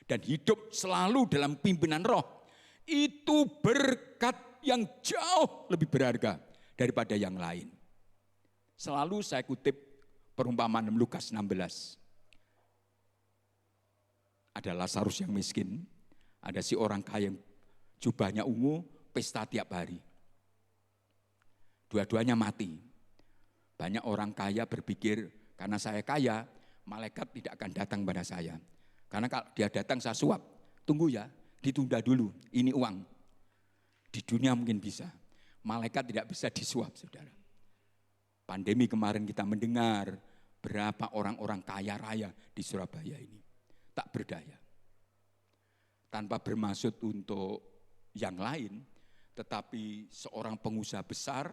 dan hidup selalu dalam pimpinan Roh. Itu berkat yang jauh lebih berharga daripada yang lain. Selalu saya kutip perumpamaan Lukas 16. Ada Lazarus yang miskin, ada si orang kaya yang jubahnya ungu, pesta tiap hari. Dua-duanya mati. Banyak orang kaya berpikir, karena saya kaya, malaikat tidak akan datang pada saya. Karena kalau dia datang saya suap, tunggu ya, ditunda dulu, ini uang. Di dunia mungkin bisa, malaikat tidak bisa disuap, saudara. Pandemi kemarin kita mendengar berapa orang-orang kaya raya di Surabaya ini. Tak berdaya. Tanpa bermaksud untuk yang lain, tetapi seorang pengusaha besar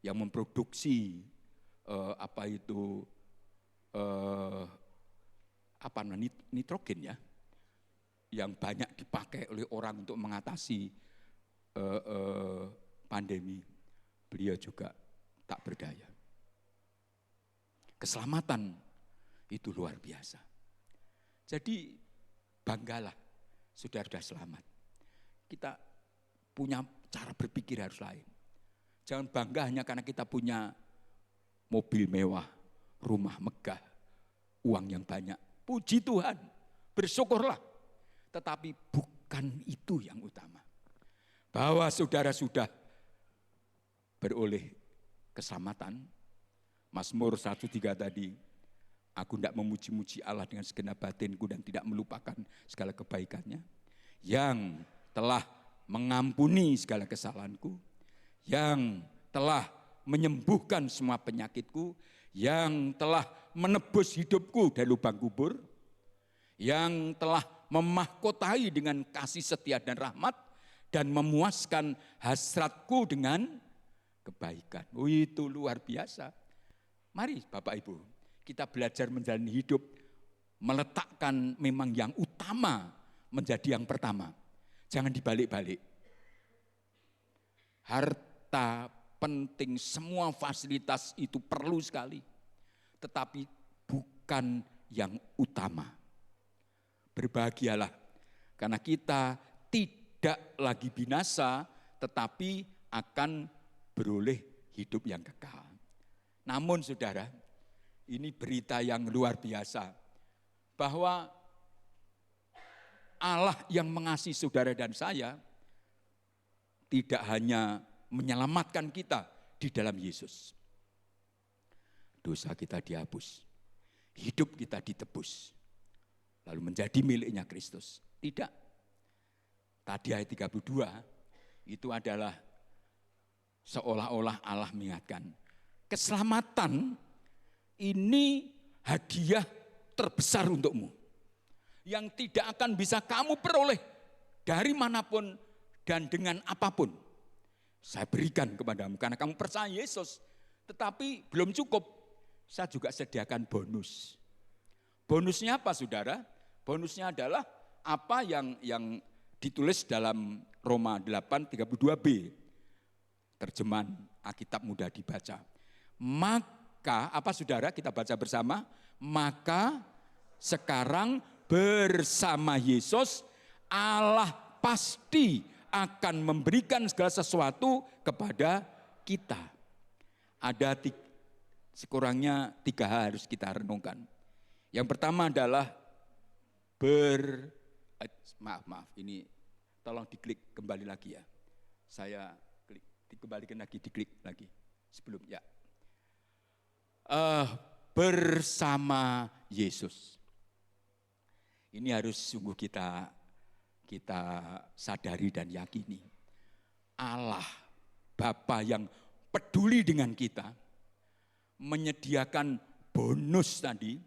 yang memproduksi nitrogen ya, yang banyak dipakai oleh orang untuk mengatasi pandemi, beliau juga tak berdaya. Keselamatan itu luar biasa. Jadi banggalah saudara sudah selamat. Kita punya cara berpikir harus lain. Jangan bangga hanya karena kita punya mobil mewah, rumah megah, uang yang banyak. Puji Tuhan, bersyukurlah. Tetapi bukan itu yang utama. Bahwa saudara sudah beroleh keselamatan. Mazmur 103 tadi, aku tidak memuji-muji Allah dengan segenap batinku dan tidak melupakan segala kebaikannya. Yang telah mengampuni segala kesalahanku, yang telah menyembuhkan semua penyakitku, yang telah menebus hidupku dari lubang kubur, yang telah memahkotai dengan kasih setia dan rahmat, dan memuaskan hasratku dengan kebaikan. Oh, itu luar biasa. Mari Bapak Ibu, kita belajar menjalani hidup, meletakkan memang yang utama menjadi yang pertama. Jangan dibalik-balik. Harta penting, semua fasilitas itu perlu sekali. Tetapi bukan yang utama. Berbahagialah karena kita tidak lagi binasa, tetapi akan beroleh hidup yang kekal. Namun saudara, ini berita yang luar biasa. Bahwa Allah yang mengasihi saudara dan saya, tidak hanya menyelamatkan kita di dalam Yesus. Dosa kita dihapus, hidup kita ditebus, lalu menjadi miliknya Kristus. Tidak. Tadi ayat 32 itu adalah seolah-olah Allah mengingatkan, keselamatan ini hadiah terbesar untukmu, yang tidak akan bisa kamu peroleh dari manapun dan dengan apapun. Saya berikan kepadamu karena kamu percaya Yesus. Tetapi belum cukup, saya juga sediakan bonus. Bonusnya apa saudara? Bonusnya adalah apa yang ditulis dalam Roma 8:32b. Terjemahan Alkitab mudah dibaca. Maka, apa saudara, kita baca bersama. Maka sekarang bersama Yesus Allah pasti akan memberikan segala sesuatu kepada kita. Ada sekurangnya 3 hal harus kita renungkan. Yang pertama adalah maaf, ini tolong diklik kembali lagi ya. Saya klik, dikembalikan lagi, diklik lagi sebelum ya. Bersama Yesus. Ini harus sungguh kita sadari dan yakini. Allah, Bapa yang peduli dengan kita, menyediakan bonus tadi.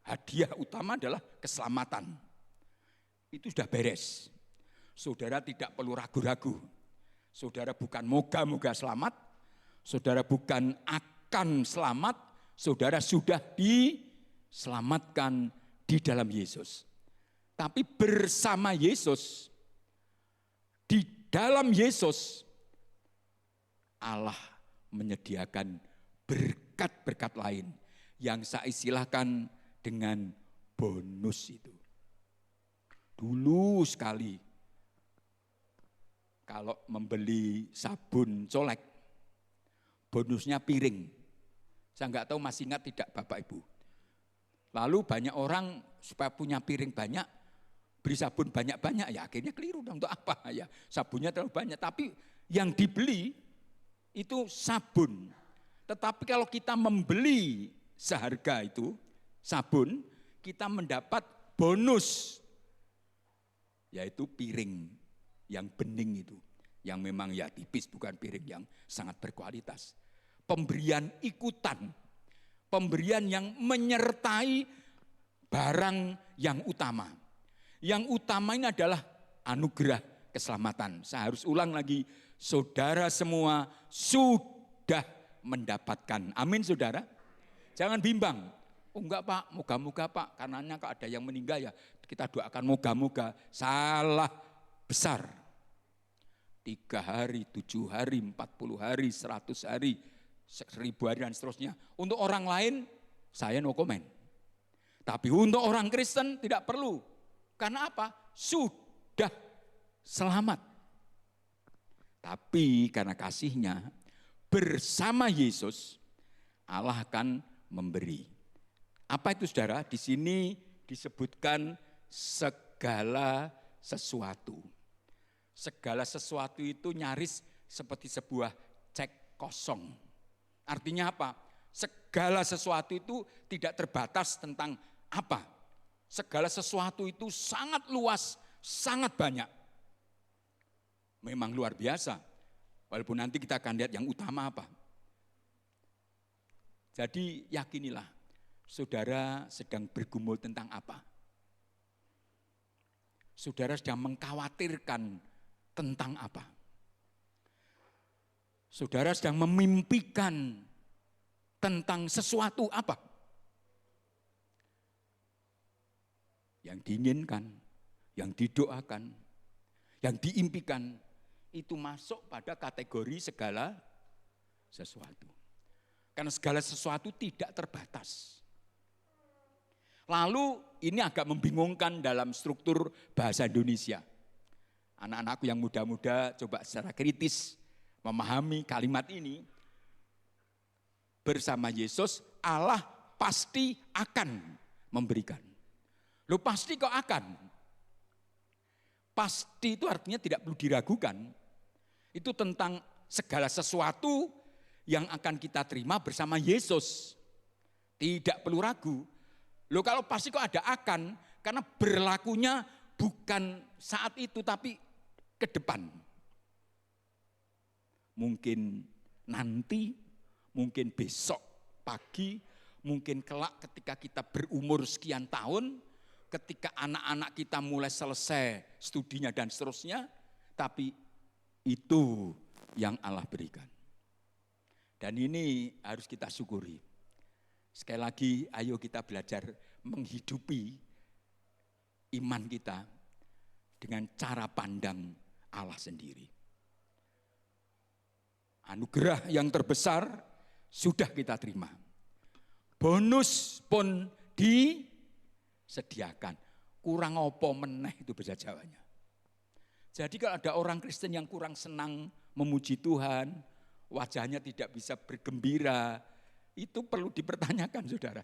Hadiah utama adalah keselamatan. Itu sudah beres. Saudara tidak perlu ragu-ragu. Saudara bukan moga-moga selamat. Saudara bukan akan selamat. Saudara sudah diselamatkan di dalam Yesus. Tapi bersama Yesus, di dalam Yesus, Allah menyediakan berkat-berkat lain yang saya istilahkan dengan bonus itu. Dulu sekali, kalau membeli sabun colek, bonusnya piring. Saya enggak tahu masih ingat tidak Bapak Ibu. Lalu banyak orang supaya punya piring banyak, beli sabun banyak-banyak, ya akhirnya keliru dong, untuk apa ya, sabunnya terlalu banyak. Tapi yang dibeli itu sabun. Tetapi kalau kita membeli seharga itu, sabun, kita mendapat bonus, yaitu piring yang bening itu, yang memang ya tipis, bukan piring yang sangat berkualitas. Pemberian ikutan, pemberian yang menyertai barang yang utama. Yang utama ini adalah anugerah keselamatan. Saya harus ulang lagi, saudara semua sudah mendapatkan. Amin saudara. Jangan bimbang, Oh enggak Pak, moga-moga Pak, karenanya kalau ada yang meninggal ya kita doakan moga-moga. Salah besar. 3 hari, 7 hari, 40 hari, 100 hari, 1000 hari dan seterusnya. Untuk orang lain saya no comment. Tapi untuk orang Kristen tidak perlu. Karena apa? Sudah selamat. Tapi karena kasihnya bersama Yesus Allah akan memberi. Apa itu saudara? Di sini disebutkan segala sesuatu. Segala sesuatu itu nyaris seperti sebuah cek kosong. Artinya apa? Segala sesuatu itu tidak terbatas tentang apa. Segala sesuatu itu sangat luas, sangat banyak. Memang luar biasa. Walaupun nanti kita akan lihat yang utama apa. Jadi yakinilah, saudara sedang bergumul tentang apa? Saudara sedang mengkhawatirkan tentang apa? Saudara sedang memimpikan tentang sesuatu apa? Yang diinginkan, yang didoakan, yang diimpikan, itu masuk pada kategori segala sesuatu. Karena segala sesuatu tidak terbatas. Lalu ini agak membingungkan dalam struktur bahasa Indonesia. Anak-anakku yang muda-muda coba secara kritis memahami kalimat ini. Bersama Yesus Allah pasti akan memberikan. Loh pasti kok akan? Pasti itu artinya tidak perlu diragukan. Itu tentang segala sesuatu yang akan kita terima bersama Yesus. Tidak perlu ragu. Loh kalau pasti kok ada akan, karena berlakunya bukan saat itu tapi ke depan. Mungkin nanti, mungkin besok pagi, mungkin kelak ketika kita berumur sekian tahun, ketika anak-anak kita mulai selesai studinya dan seterusnya, tapi itu yang Allah berikan. Dan ini harus kita syukuri. Sekali lagi, ayo kita belajar menghidupi iman kita dengan cara pandang Allah sendiri. Anugerah yang terbesar sudah kita terima. Bonus pun disediakan. Kurang opo meneh itu bahasa Jawanya. Jadi kalau ada orang Kristen yang kurang senang memuji Tuhan, wajahnya tidak bisa bergembira, itu perlu dipertanyakan saudara.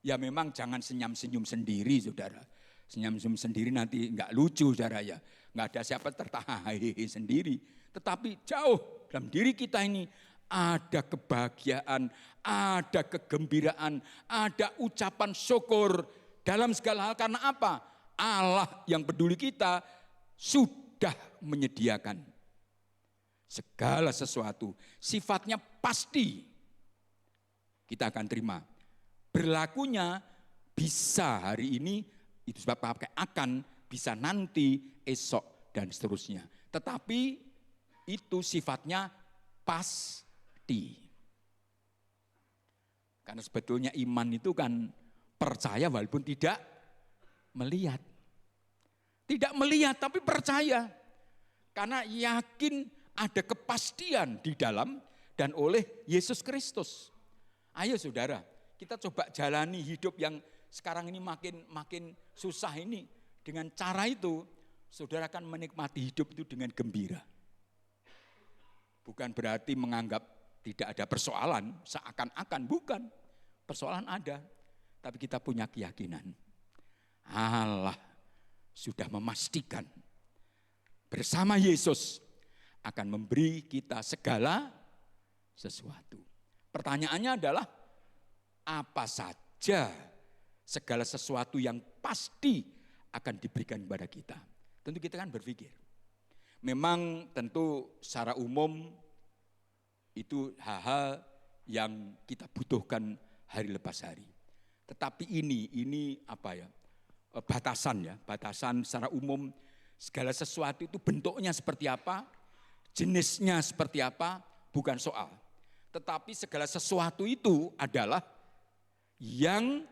Ya memang jangan senyum-senyum sendiri saudara. Senyum-senyum sendiri nanti enggak lucu saudara ya. Enggak ada siapa tertawa sendiri. Tetapi jauh dalam diri kita ini ada kebahagiaan, ada kegembiraan, ada ucapan syukur dalam segala hal. Karena apa? Allah yang peduli kita sudah menyediakan segala sesuatu. Sifatnya pasti kita akan terima. Berlakunya bisa hari ini, itu sebab pakai akan, bisa nanti, esok, dan seterusnya. Tetapi itu sifatnya pasti. Karena sebetulnya iman itu kan percaya walaupun tidak melihat. Tidak melihat tapi percaya. Karena yakin ada kepastian di dalam dan oleh Yesus Kristus. Ayo saudara, kita coba jalani hidup yang sekarang ini makin susah ini. Dengan cara itu, saudara akan menikmati hidup itu dengan gembira. Bukan berarti menganggap tidak ada persoalan, seakan-akan bukan. Persoalan ada, tapi kita punya keyakinan. Allah sudah memastikan bersama Yesus akan memberi kita segala sesuatu. Pertanyaannya adalah apa saja segala sesuatu yang pasti akan diberikan kepada kita. Tentu kita kan berpikir. Memang tentu secara umum itu hal-hal yang kita butuhkan hari lepas hari. Tetapi ini apa ya? Batasan secara umum segala sesuatu itu bentuknya seperti apa, jenisnya seperti apa, bukan soal. Tetapi segala sesuatu itu adalah yang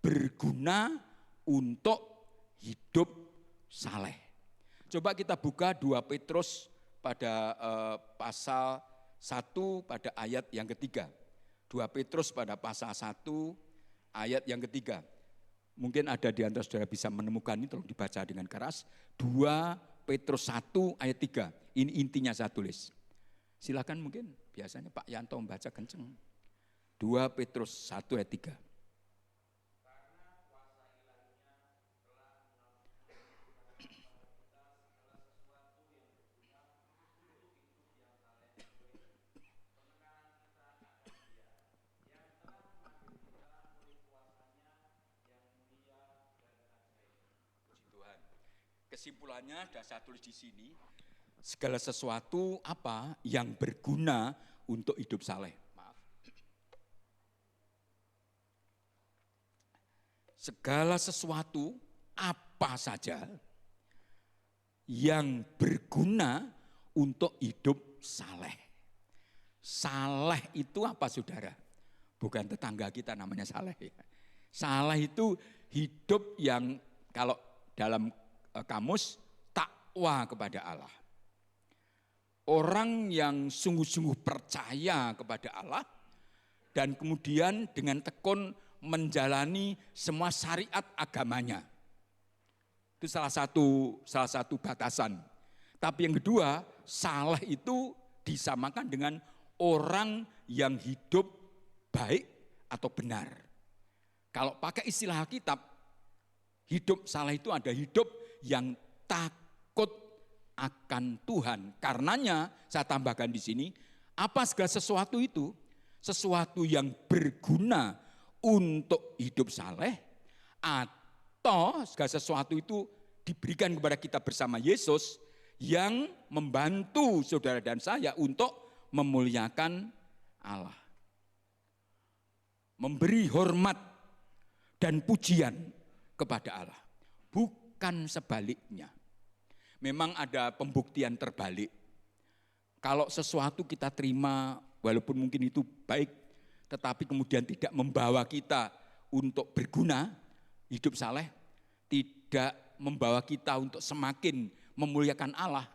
berguna untuk hidup saleh. Coba kita buka 2 Petrus pada pasal 1 pada ayat yang ketiga. 2 Petrus pada pasal 1 ayat yang ketiga. Mungkin ada di antara saudara bisa menemukan ini, tolong dibaca dengan keras. 2 Petrus 1 ayat 3. Ini intinya saya tulis. Silakan mungkin biasanya Pak Yanto membaca kenceng. 2 Petrus 1 ayat 3. Kesimpulannya sudah saya tulis di sini, segala sesuatu apa yang berguna untuk hidup saleh. Maaf. Segala sesuatu apa saja yang berguna untuk hidup saleh. Saleh itu apa saudara? Bukan tetangga kita namanya saleh ya. Saleh itu hidup yang kalau dalam kamus takwa kepada Allah. Orang yang sungguh-sungguh percaya kepada Allah dan kemudian dengan tekun menjalani semua syariat agamanya. Itu salah satu batasan. Tapi yang kedua, saleh itu disamakan dengan orang yang hidup baik atau benar. Kalau pakai istilah Alkitab, hidup saleh itu ada hidup yang takut akan Tuhan. Karenanya saya tambahkan di sini, apa segala sesuatu itu? Sesuatu yang berguna untuk hidup saleh, atau segala sesuatu itu diberikan kepada kita bersama Yesus yang membantu saudara dan saya untuk memuliakan Allah. Memberi hormat dan pujian kepada Allah. Bukan sebaliknya. Memang ada pembuktian terbalik. Kalau sesuatu kita terima, walaupun mungkin itu baik, tetapi kemudian tidak membawa kita untuk berguna, hidup saleh, tidak membawa kita untuk semakin memuliakan Allah.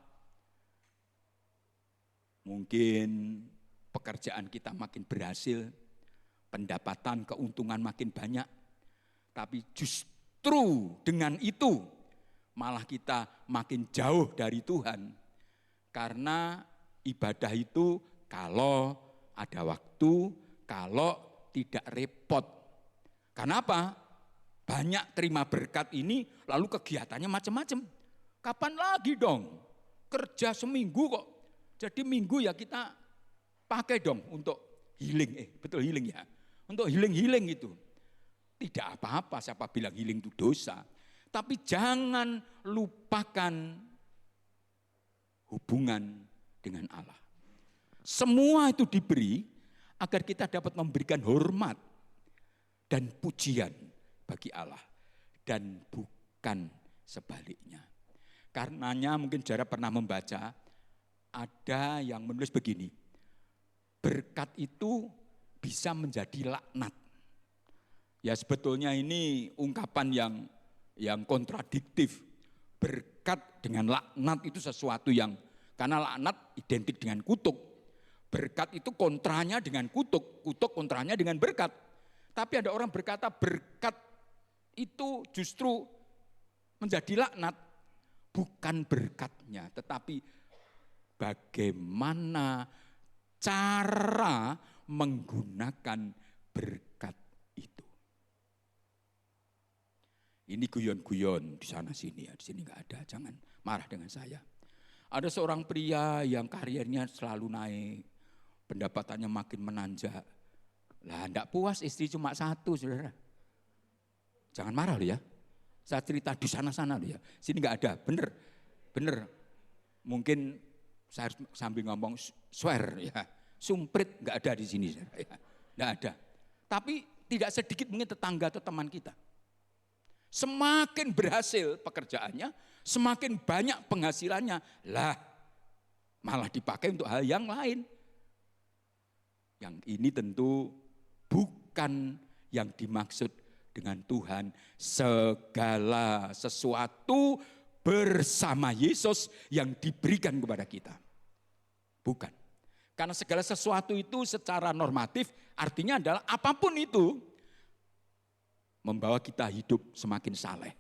Mungkin pekerjaan kita makin berhasil, pendapatan, keuntungan makin banyak, tapi justru dengan itu malah kita makin jauh dari Tuhan. Karena ibadah itu kalau ada waktu, kalau tidak repot. Kenapa? Banyak terima berkat ini lalu kegiatannya macam-macam. Kapan lagi dong? Kerja seminggu kok. Jadi minggu ya kita pakai dong untuk healing. Betul healing ya. Untuk healing itu. Tidak apa-apa siapa bilang healing itu dosa. Tapi jangan lupakan hubungan dengan Allah. Semua itu diberi agar kita dapat memberikan hormat dan pujian bagi Allah. Dan bukan sebaliknya. Karenanya mungkin saudara pernah membaca, ada yang menulis begini, berkat itu bisa menjadi laknat. Ya sebetulnya ini ungkapan yang kontradiktif. Berkat dengan laknat itu sesuatu yang, karena laknat identik dengan kutuk. Berkat itu kontranya dengan kutuk, kutuk kontranya dengan berkat. Tapi ada orang berkata berkat itu justru menjadi laknat. Bukan berkatnya, tetapi bagaimana cara menggunakan berkat itu. Ini guyon-guyon di sana sini ya, di sini nggak ada, jangan marah dengan saya. Ada seorang pria yang karirnya selalu naik, pendapatannya makin menanjak. Lah enggak puas istri cuma satu, saudara. Jangan marah loh ya. Saya cerita di sana-sana loh ya. Sini enggak ada, bener. Mungkin saya harus sambil ngomong swear ya. Sumprit enggak ada di sini, saudara. Ya. Enggak ada. Tapi tidak sedikit mungkin tetangga atau teman kita. Semakin berhasil pekerjaannya, semakin banyak penghasilannya. Lah, malah dipakai untuk hal yang lain. Yang ini tentu bukan yang dimaksud dengan Tuhan segala sesuatu bersama Yesus yang diberikan kepada kita. Bukan. Karena segala sesuatu itu secara normatif artinya adalah apapun itu membawa kita hidup semakin saleh.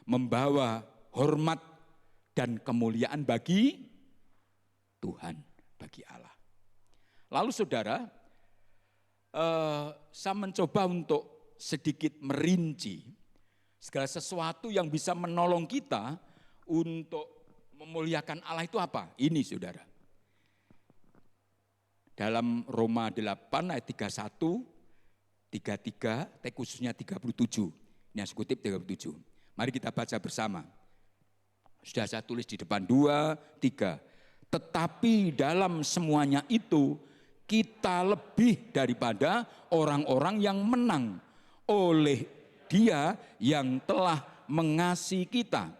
Membawa hormat dan kemuliaan bagi Tuhan, bagi Allah. Lalu saudara, saya mencoba untuk sedikit merinci segala sesuatu yang bisa menolong kita untuk memuliakan Allah itu apa? Ini saudara. Dalam Roma 8 ayat 31, 33, khususnya 37. Ini saya kutip 37. Mari kita baca bersama. Sudah saya tulis di depan 2, 3. Tetapi dalam semuanya itu kita lebih daripada orang-orang yang menang oleh Dia yang telah mengasihi kita.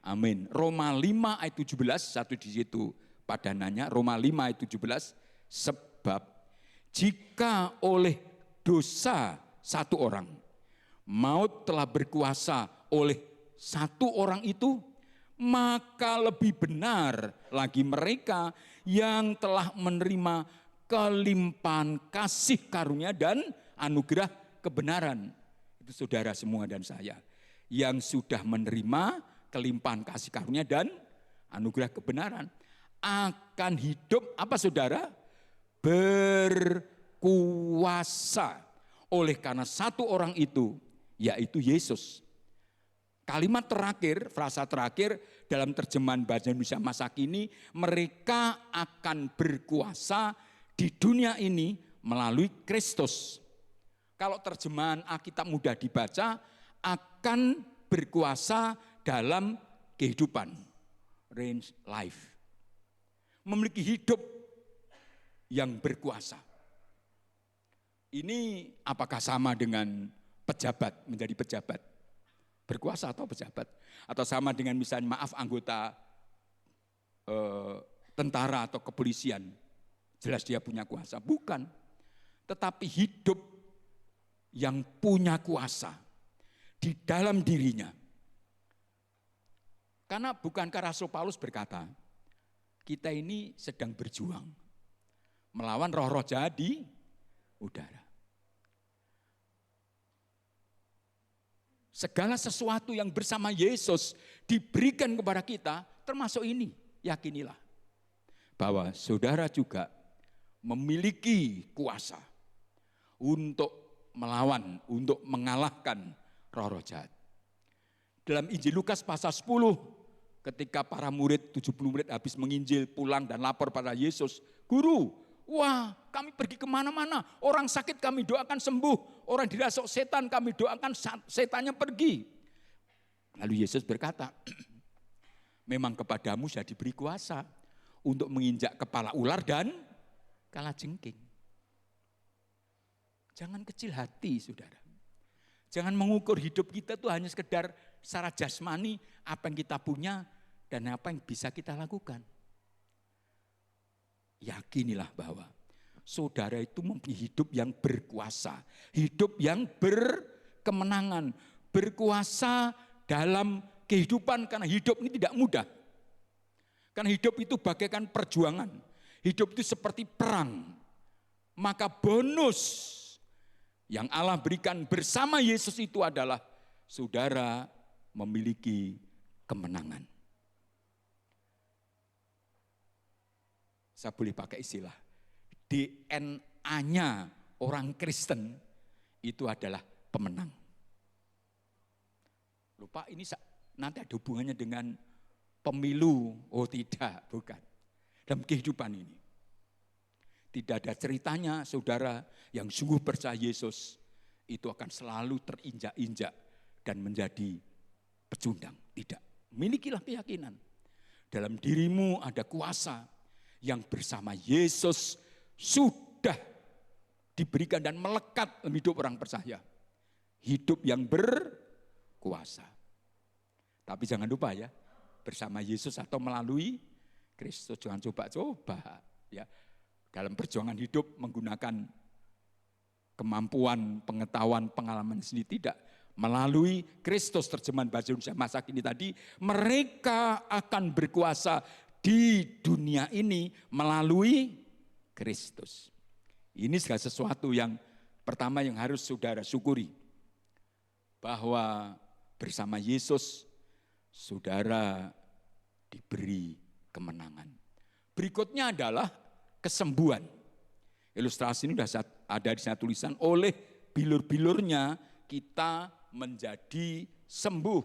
Amin. Roma 5 ayat 17, satu di situ padanannya. Roma 5 ayat 17, sebab jika oleh dosa satu orang, maut telah berkuasa oleh satu orang itu, maka lebih benar lagi mereka yang telah menerima kelimpahan kasih karunia dan anugerah kebenaran. Itu saudara semua dan saya yang sudah menerima kelimpahan kasih karunia dan anugerah kebenaran akan hidup apa saudara? Berkuasa oleh karena satu orang itu, yaitu Yesus. Kalimat terakhir, frasa terakhir dalam terjemahan Bahasa Indonesia masa kini, mereka akan berkuasa di dunia ini melalui Kristus. Kalau terjemahan Alkitab mudah dibaca, akan berkuasa dalam kehidupan, reign life. Memiliki hidup yang berkuasa. Ini apakah sama dengan pejabat, menjadi pejabat? Berkuasa atau pejabat? Atau sama dengan misalnya anggota tentara atau kepolisian? Jelas dia punya kuasa. Bukan. Tetapi hidup yang punya kuasa di dalam dirinya. Karena bukankah Rasul Paulus berkata, kita ini sedang berjuang melawan roh-roh jahat di udara. Segala sesuatu yang bersama Yesus diberikan kepada kita, termasuk ini, yakinilah bahwa saudara juga memiliki kuasa untuk melawan, untuk mengalahkan roh-roh jahat. Dalam Injil Lukas pasal 10, ketika para murid, 70 murid habis menginjil, pulang dan lapor pada Yesus, Guru, wah kami pergi kemana-mana, orang sakit kami doakan sembuh, orang dirasuk setan kami doakan setannya pergi. Lalu Yesus berkata, memang kepadamu sudah diberi kuasa untuk menginjak kepala ular dan kalajengking. Jangan kecil hati saudara. Jangan mengukur hidup kita itu hanya sekedar secara jasmani, apa yang kita punya dan apa yang bisa kita lakukan. Yakinilah bahwa saudara itu mempunyai hidup yang berkuasa, hidup yang berkemenangan, berkuasa dalam kehidupan, karena hidup ini tidak mudah. Karena hidup itu bagaikan perjuangan, hidup itu seperti perang. Maka bonus yang Allah berikan bersama Yesus itu adalah saudara memiliki kemenangan. Saya boleh pakai istilah, DNA-nya orang Kristen itu adalah pemenang. Lupa ini nanti ada hubungannya dengan pemilu, oh tidak, bukan. Dalam kehidupan ini. Tidak ada ceritanya saudara yang sungguh percaya Yesus itu akan selalu terinjak-injak dan menjadi pecundang. Tidak, milikilah keyakinan. Dalam dirimu ada kuasa yang bersama Yesus sudah diberikan dan melekat dalam hidup orang percaya. Hidup yang berkuasa. Tapi jangan lupa ya, bersama Yesus atau melalui Kristus. Jangan coba-coba ya. Dalam perjuangan hidup menggunakan kemampuan, pengetahuan, pengalaman sendiri, tidak. Melalui Kristus, terjemahan bahasa Indonesia masa kini tadi, mereka akan berkuasa di dunia ini melalui Kristus. Ini segala sesuatu yang pertama yang harus saudara syukuri. Bahwa bersama Yesus, saudara diberi kemenangan. Berikutnya adalah kesembuhan. Ilustrasi ini sudah ada di sana tulisan, oleh bilur-bilurnya kita menjadi sembuh.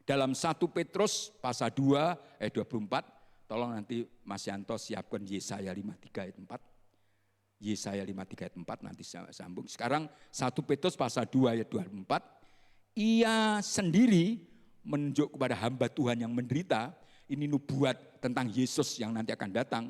Dalam 1 Petrus pasal 2 ayat 24, tolong nanti Mas Yanto siapkan Yesaya 53 ayat 4. Yesaya 53 ayat 4 nanti saya sambung. Sekarang 1 Petrus pasal 2 ayat 24, ia sendiri menunjuk kepada hamba Tuhan yang menderita, ini nubuat tentang Yesus yang nanti akan datang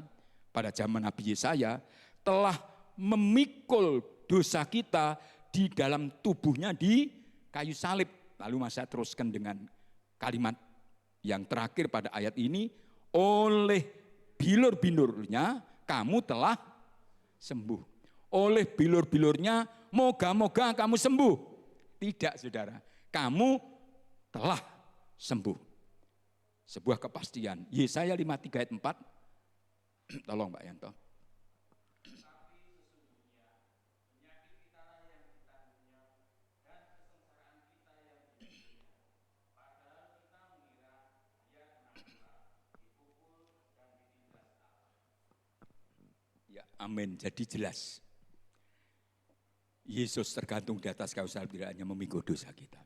pada zaman Nabi Yesaya, telah memikul dosa kita di dalam tubuhnya di kayu salib. Lalu saya teruskan dengan kalimat yang terakhir pada ayat ini, oleh bilur-bilurnya kamu telah sembuh. Oleh bilur-bilurnya moga-moga kamu sembuh. Tidak saudara, kamu telah sembuh. Sebuah kepastian. Yesaya 53 ayat 4, tolong Pak Yanto. Ya, amin. Jadi jelas. Yesus tergantung di atas kayu salib, tidak hanya memikul dosa kita.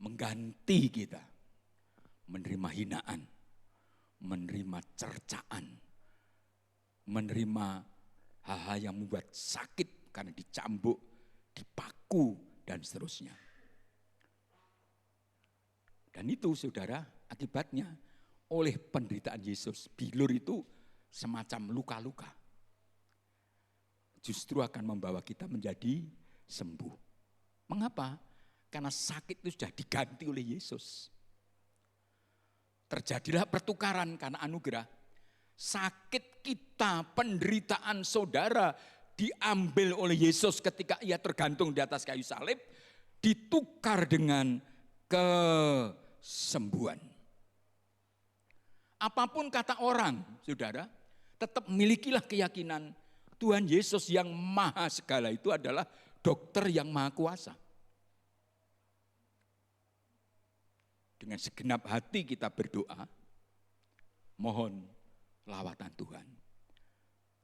Mengganti kita. Menerima hinaan. Menerima cercaan. Menerima hal-hal yang membuat sakit karena dicambuk, dipaku, dan seterusnya. Dan itu saudara akibatnya oleh penderitaan Yesus. Bilur itu semacam luka-luka. Justru akan membawa kita menjadi sembuh. Mengapa? Karena sakit itu sudah diganti oleh Yesus. Terjadilah pertukaran karena anugerah. Sakit kita, penderitaan saudara diambil oleh Yesus ketika ia tergantung di atas kayu salib, ditukar dengan kesembuhan. Apapun kata orang, saudara, tetap milikilah keyakinan Tuhan Yesus yang maha segala itu adalah dokter yang maha kuasa. Dengan segenap hati kita berdoa, mohon lawatan Tuhan.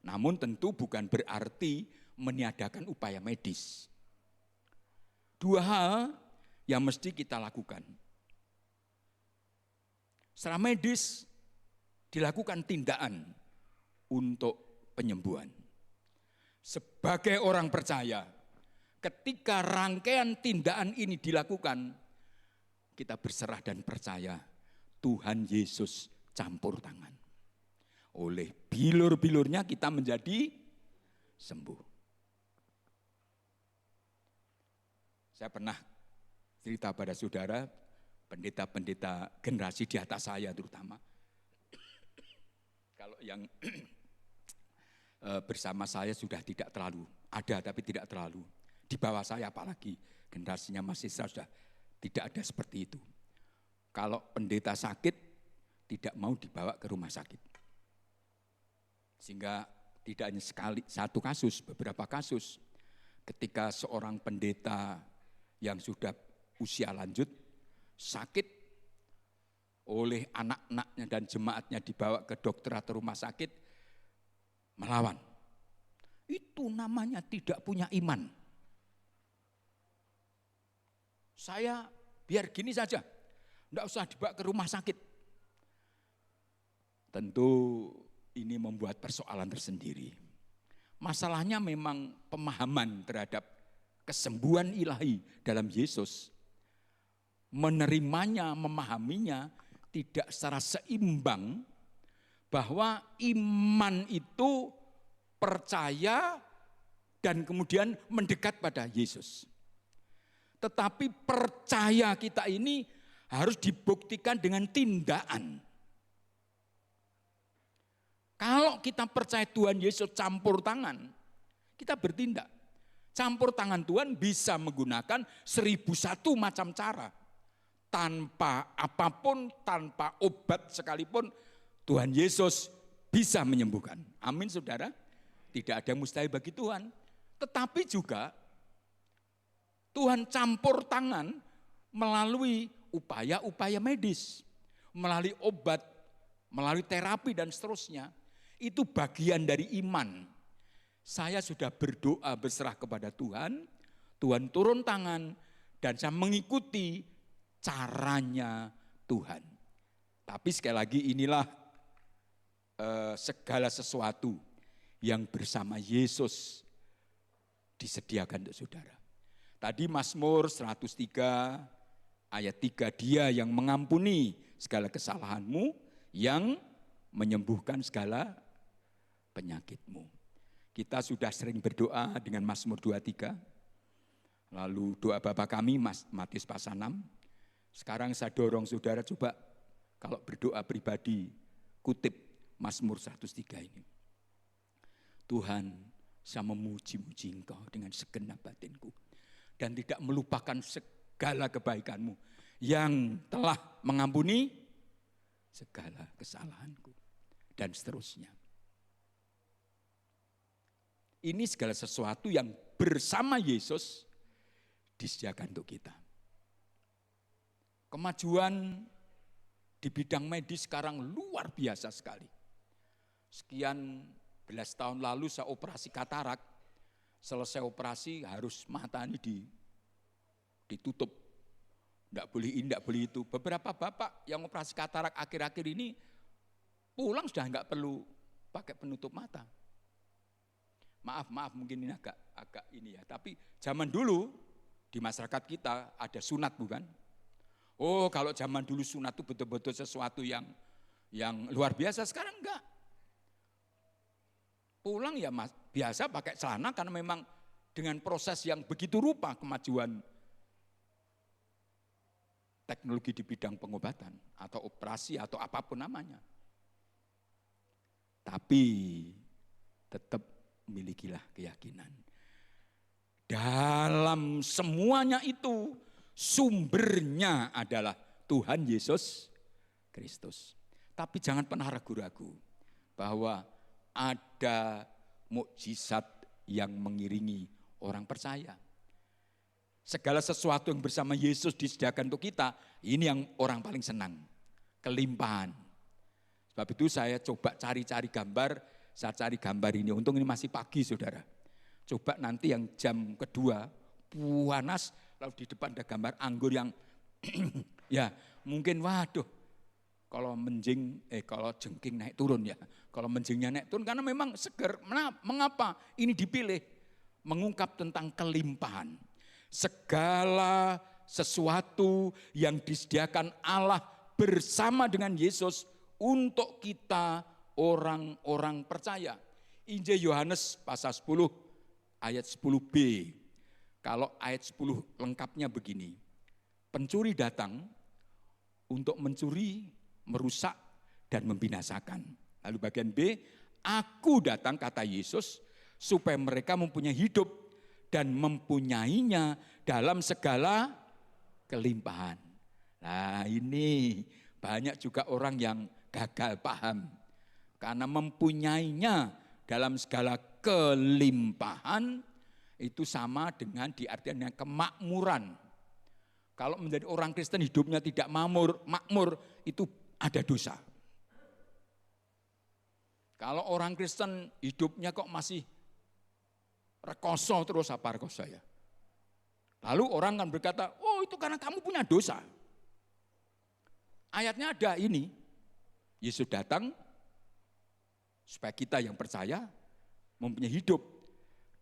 Namun tentu bukan berarti meniadakan upaya medis. Dua hal yang mesti kita lakukan. Secara medis dilakukan tindakan untuk penyembuhan. Sebagai orang percaya, ketika rangkaian tindakan ini dilakukan, kita berserah dan percaya Tuhan Yesus campur tangan. Oleh bilur-bilurnya kita menjadi sembuh. Saya pernah cerita pada saudara, pendeta-pendeta generasi di atas saya terutama. Kalau yang bersama saya sudah tidak terlalu, ada tapi tidak terlalu. Di bawah saya apalagi, generasinya masih sudah tidak ada seperti itu. Kalau pendeta sakit, tidak mau dibawa ke rumah sakit. Sehingga tidak hanya satu kasus, beberapa kasus. Ketika seorang pendeta yang sudah usia lanjut, sakit, oleh anak-anaknya dan jemaatnya dibawa ke dokter atau rumah sakit, melawan. Itu namanya tidak punya iman. Saya biar gini saja, tidak usah dibawa ke rumah sakit. Tentu ini membuat persoalan tersendiri. Masalahnya memang pemahaman terhadap kesembuhan ilahi dalam Yesus. Menerimanya, memahaminya tidak secara seimbang, bahwa iman itu percaya dan kemudian mendekat pada Yesus. Tetapi percaya kita ini harus dibuktikan dengan tindakan. Kalau kita percaya Tuhan Yesus campur tangan, kita bertindak. Campur tangan Tuhan bisa menggunakan 1001 macam cara. Tanpa apapun, tanpa obat sekalipun, Tuhan Yesus bisa menyembuhkan. Amin saudara. Tidak ada mustahil bagi Tuhan. Tetapi juga Tuhan campur tangan melalui upaya-upaya medis. Melalui obat, melalui terapi dan seterusnya. Itu bagian dari iman. Saya sudah berdoa berserah kepada Tuhan. Tuhan turun tangan dan saya mengikuti caranya Tuhan. Tapi sekali lagi inilah segala sesuatu yang bersama Yesus disediakan untuk saudara. Tadi Mazmur 103 ayat 3, Dia yang mengampuni segala kesalahanmu, yang menyembuhkan segala penyakitmu. Kita sudah sering berdoa dengan Mazmur 23. Lalu doa Bapa kami Matius pasal 6. Sekarang saya dorong saudara coba kalau berdoa pribadi kutip Mazmur 103 ini. Tuhan, saya memuji-muji Engkau dengan segenap batinku. Dan tidak melupakan segala kebaikanmu yang telah mengampuni segala kesalahanku. Dan seterusnya. Ini segala sesuatu yang bersama Yesus disediakan untuk kita. Kemajuan di bidang medis sekarang luar biasa sekali. Sekian belas tahun lalu saya operasi katarak. Selesai operasi harus mata ini ditutup. Tidak boleh ini, tidak boleh itu. Beberapa bapak yang operasi katarak akhir-akhir ini pulang sudah enggak perlu pakai penutup mata. Maaf mungkin ini agak ini ya. Tapi zaman dulu di masyarakat kita ada sunat bukan? Oh kalau zaman dulu sunat itu betul-betul sesuatu yang luar biasa, sekarang enggak. Pulang ya biasa pakai celana karena memang dengan proses yang begitu rupa kemajuan teknologi di bidang pengobatan atau operasi atau apapun namanya. Tapi tetap milikilah keyakinan. Dalam semuanya itu sumbernya adalah Tuhan Yesus Kristus. Tapi jangan pernah ragu-ragu bahwa ada mukjizat yang mengiringi orang percaya. Segala sesuatu yang bersama Yesus disediakan untuk kita, ini yang orang paling senang, kelimpahan. Sebab itu saya coba cari-cari gambar, saya cari gambar ini, untung ini masih pagi saudara. Coba nanti yang jam kedua, panas, lalu di depan ada gambar anggur yang ya mungkin waduh. Kalau kalau jengking naik turun ya. Kalau menjingnya naik turun karena memang segar. Mengapa ini dipilih? Mengungkap tentang kelimpahan. Segala sesuatu yang disediakan Allah bersama dengan Yesus untuk kita orang-orang percaya. Injil Yohanes pasal 10 ayat 10b. Kalau ayat 10 lengkapnya begini. Pencuri datang untuk mencuri, merusak dan membinasakan. Lalu bagian B, aku datang kata Yesus supaya mereka mempunyai hidup dan mempunyainya dalam segala kelimpahan. Nah ini banyak juga orang yang gagal paham. Karena mempunyainya dalam segala kelimpahan itu sama dengan diartikan kemakmuran. Kalau menjadi orang Kristen hidupnya tidak makmur itu ada dosa. Kalau orang Kristen hidupnya kok masih rekoso terus apa rekoso ya. Lalu orang kan berkata, oh itu karena kamu punya dosa. Ayatnya ada ini, Yesus datang supaya kita yang percaya mempunyai hidup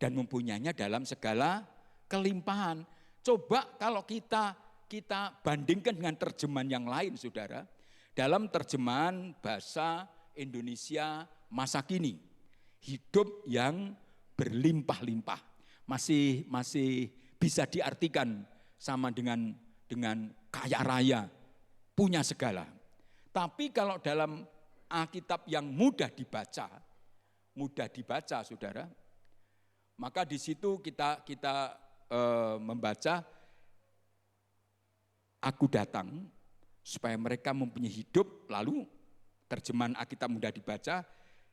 dan mempunyainya dalam segala kelimpahan. Coba kalau kita bandingkan dengan terjemahan yang lain saudara. Dalam terjemahan bahasa Indonesia masa kini, hidup yang berlimpah-limpah masih bisa diartikan sama dengan kaya raya, punya segala. Tapi kalau dalam Alkitab yang mudah dibaca saudara, Maka di situ kita membaca, aku datang supaya mereka mempunyai hidup, lalu terjemahan Alkitab mudah dibaca,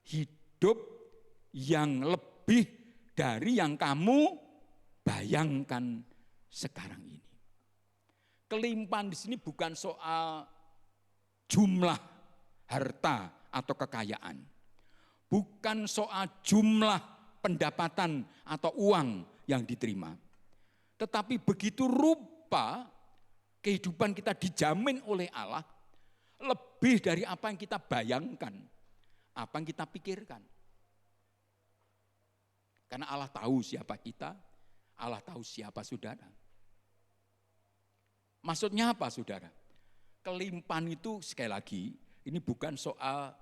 hidup yang lebih dari yang kamu bayangkan sekarang ini. Kelimpahan di sini bukan soal jumlah harta atau kekayaan. Bukan soal jumlah pendapatan atau uang yang diterima. Tetapi begitu rupa kehidupan kita dijamin oleh Allah lebih dari apa yang kita bayangkan, apa yang kita pikirkan. Karena Allah tahu siapa kita, Allah tahu siapa saudara. Maksudnya apa saudara? Kelimpahan itu sekali lagi, ini bukan soal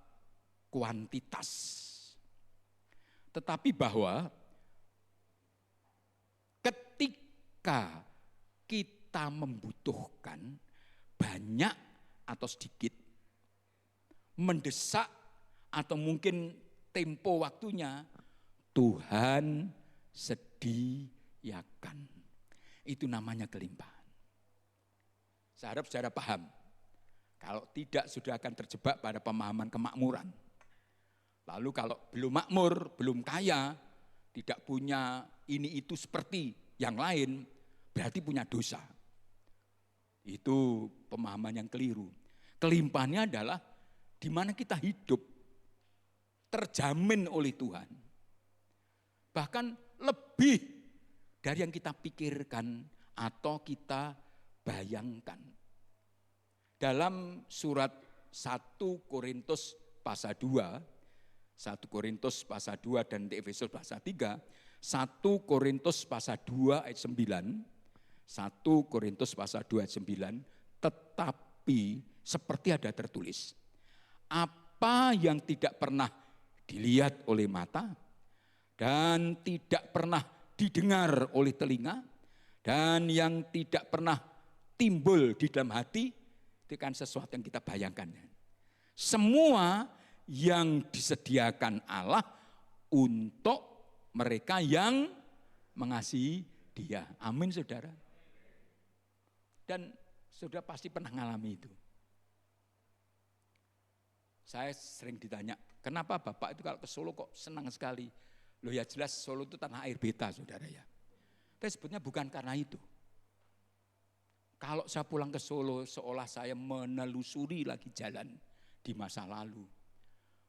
kuantitas. Tetapi bahwa ketika kita membutuhkan banyak atau sedikit, mendesak atau mungkin tempo waktunya, Tuhan sediakan. Itu namanya kelimpahan. Saya harap saudara paham. Kalau tidak sudah akan terjebak pada pemahaman kemakmuran. Lalu kalau belum makmur, belum kaya, tidak punya ini itu seperti yang lain, berarti punya dosa. Itu pemahaman yang keliru. Kelimpahannya adalah di mana kita hidup terjamin oleh Tuhan. Bahkan lebih dari yang kita pikirkan atau kita bayangkan. Dalam surat 1 Korintus pasal 2, 1 Korintus pasal 2 dan di Efesus pasal 3, 1 Korintus pasal 2 ayat 9, 1 Korintus pasal 2 ayat 9, tetapi seperti ada tertulis, apa yang tidak pernah dilihat oleh mata dan tidak pernah didengar oleh telinga dan yang tidak pernah timbul di dalam hati, itu kan sesuatu yang kita bayangkan. Semua yang disediakan Allah untuk mereka yang mengasihi Dia. Amin saudara. Dan saudara pasti pernah mengalami itu. Saya sering ditanya, kenapa Bapak itu kalau ke Solo kok senang sekali? Loh ya jelas Solo itu tanah air beta saudara ya. Tapi sebetulnya bukan karena itu. Kalau saya pulang ke Solo seolah saya menelusuri lagi jalan di masa lalu.